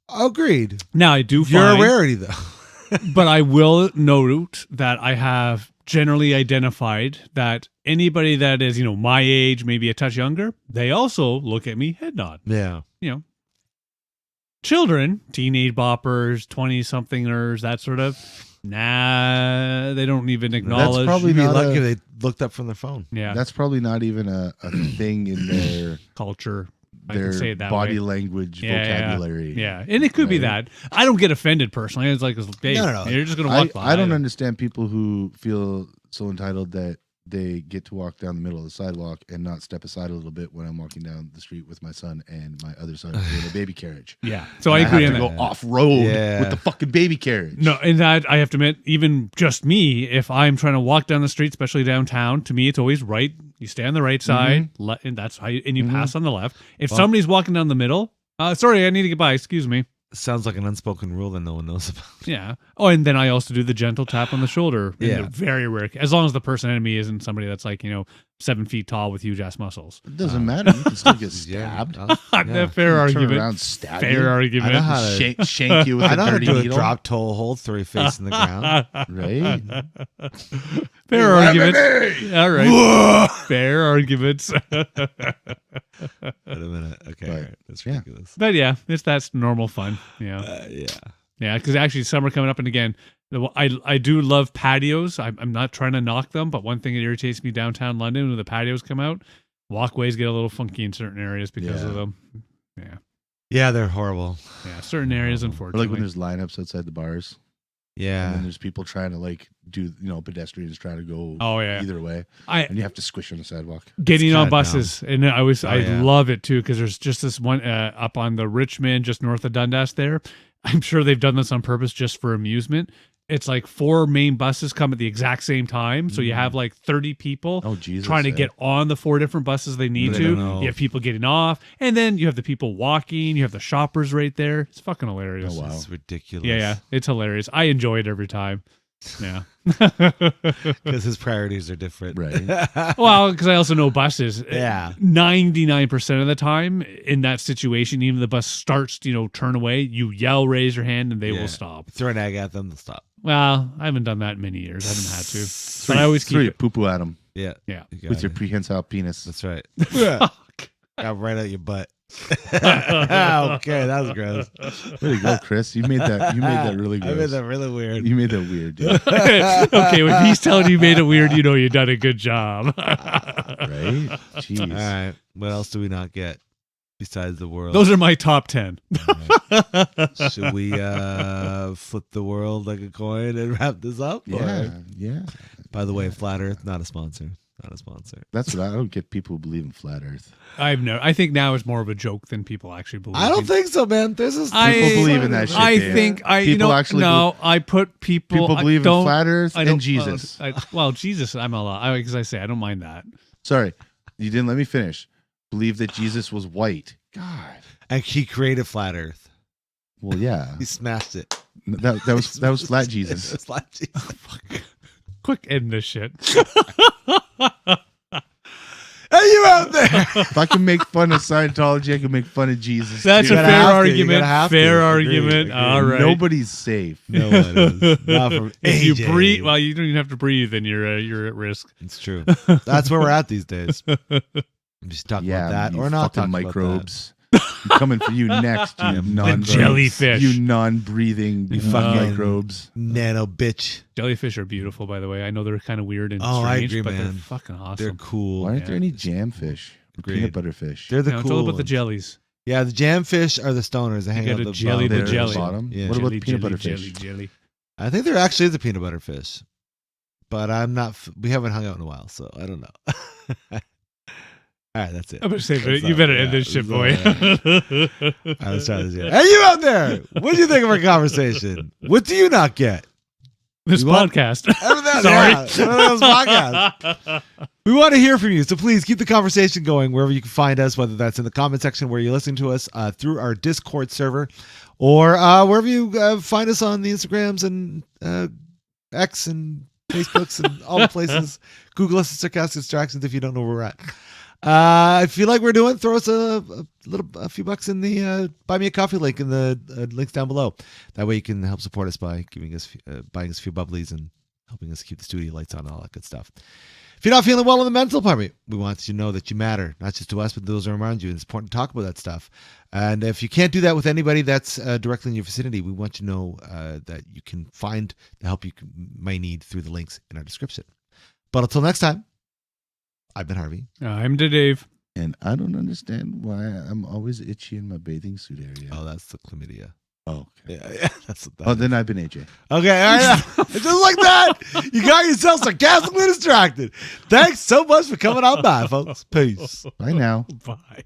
Agreed. Now I do You're a find, rarity though. but I will note that I have generally identified that anybody that is, my age, maybe a touch younger, they also look at me head nod. Yeah. Children, teenage boppers, 20-somethingers, that sort of, nah, they don't even acknowledge. probably You'd be not lucky a- if they looked up from their phone. yeah, That's probably not even a thing in their culture. I can say it that body way. language Yeah, yeah. vocabulary. Yeah, and it could be Right. that. I don't get offended personally. It's like, hey, No. you're just gonna walk by. I don't understand people who feel so entitled that they get to walk down the middle of the sidewalk and not step aside a little bit when I'm walking down the street with my son and my other son in a baby carriage. Yeah, so And I agree have on to that. go off road Yeah. with the fucking baby carriage. No, and that I have to admit, even just me, if I'm trying to walk down the street, especially downtown, to me it's always right. You stay on the right side, and that's how you pass on the left. If somebody's walking down the middle, sorry, I need to get by. Excuse me. Sounds like an unspoken rule that no one knows about. Yeah. Oh, and then I also do the gentle tap on the shoulder. In Yeah. the very rare, as long as the person in me isn't somebody that's like, 7 feet tall with huge ass muscles. It doesn't matter. You can still get stabbed. Fair Turn argument. around, stab Fair you. argument. I know how to- Shank you with I a know how to dirty do a needle. drop toe hold, throw your face in the ground. Right? Fair argument. All right. Fair arguments. Wait a minute. Okay, all right. That's ridiculous. But yeah, that's normal fun. Yeah. Yeah, because actually summer coming up, and again, I do love patios. I'm not trying to knock them, but one thing that irritates me downtown London when the patios come out, walkways get a little funky in certain areas because of them. Yeah. Yeah, they're horrible. Yeah, certain areas, Or unfortunately. like when there's lineups outside the bars. And Yeah. then there's people trying to like do, pedestrians trying to go either way. And you have to squish on the sidewalk. Getting on kinda buses, and I yeah. love it too because there's just this one up on the Richmond, just north of Dundas. There, I'm sure they've done this on purpose just for amusement. It's like 4 main buses come at the exact same time, so you have like 30 people trying to get on the 4 different buses they need They to. don't know. You have people getting off, and then you have the people walking. You have the shoppers right there. It's fucking hilarious. Oh, wow. It's ridiculous. Yeah, it's hilarious. I enjoy it every time. Yeah. Because his priorities are different. Right. Well, because I also know buses. Yeah. 99% of the time in that situation, even if the bus starts, turn away, you yell, raise your hand, and they will stop. Throw an egg at them, they'll stop. Well, I haven't done that in many years. I haven't had to. But I always keep it. Poo poo at them Yeah. Yeah. with your prehensile penis. That's right. Fuck. Got right out your butt. Okay, that was gross. Way to go, Chris. You made that really gross. I made that really weird. You made that weird, dude. Okay, when he's telling you made it weird, you've done a good job. Right? Jeez. All right. What else do we not get besides the world? Those are my top 10. Should we flip the world like a coin and wrap this up? Yeah. Or- Yeah. By the way, Flat Earth, not a sponsor. Not a sponsor. That's what I don't get people who believe in flat Earth. I think now it's more of a joke than people actually believe. I don't think so, man. There's this People believe in that shit. I Dave. think People actually I put people believe in flat Earth I don't- and Jesus. Jesus, I'm a lot because I say I don't mind that. Sorry, you didn't let me finish. Believe that Jesus was white. God. And he created Flat Earth. Well, yeah. He smashed it. That was flat Jesus. It's Flat Jesus. Quick, end this shit. Hey, you out there? If I can make fun of Scientology, I can make fun of Jesus. That's too. a gotta fair have to. You argument. gotta have Fair to. argument. Agreed. All right. Nobody's safe. No one is. Not from If you AJ. breathe, well, you don't even have to breathe, then you're at risk. It's true. That's where we're at these days. I'm just talking Yeah, about that you or not fucking talking microbes. I'm coming for you next, you jellyfish. You non-breathing You fucking fucking- microbes. about that. Nano bitch. Jellyfish are beautiful, by the way. I know they're kind of weird and Oh, I strange, agree, but they're man. fucking awesome. They're cool. Why aren't Yeah. there any jamfish? Or Agreed. peanut butter fish? They're the No, cool it's all about the ones. jellies. Yeah, the jamfish are the stoners. They hang You out gotta the jelly bottom. the They're jelly. at the bottom. Yeah. What about Jelly, peanut butter jelly, fish? jelly. I think there actually is a peanut butter fish, but I'm not. We haven't hung out in a while, so I don't know. All right, that's it. I'm gonna say, That's you all- better yeah, end this shit, that's all boy. I All right, let's try this again. Hey, you out there? What do you think of our conversation? What do you not get? This You want- podcast. Everything- Sorry. yeah, one of those podcasts. We want to hear from you, so please keep the conversation going wherever you can find us, whether that's in the comment section where you're listening to us, through our Discord server, or wherever you find us on the Instagrams and X and Facebooks and all the places. Google us at Sarcastic Distractions if you don't know where we're at. If you like what we're doing, throw us a few bucks in the buy me a coffee link in the links down below. That way you can help support us by giving us buying us a few bubblies and helping us keep the studio lights on and all that good stuff. If you're not feeling well in the mental department, we want you to know that you matter, not just to us, but those around you. And it's important to talk about that stuff. And if you can't do that with anybody that's directly in your vicinity, we want you to know that you can find the help you might need through the links in our description. But until next time, I've been Harvey. I'm Dave. And I don't understand why I'm always itchy in my bathing suit area. Oh, that's the chlamydia. Oh, okay. Yeah. That's what that Oh, is. then I've been AJ. Okay, all right. Just like that, you got yourself sarcastically distracted. Thanks so much for coming on by, folks. Peace. Bye now. Bye.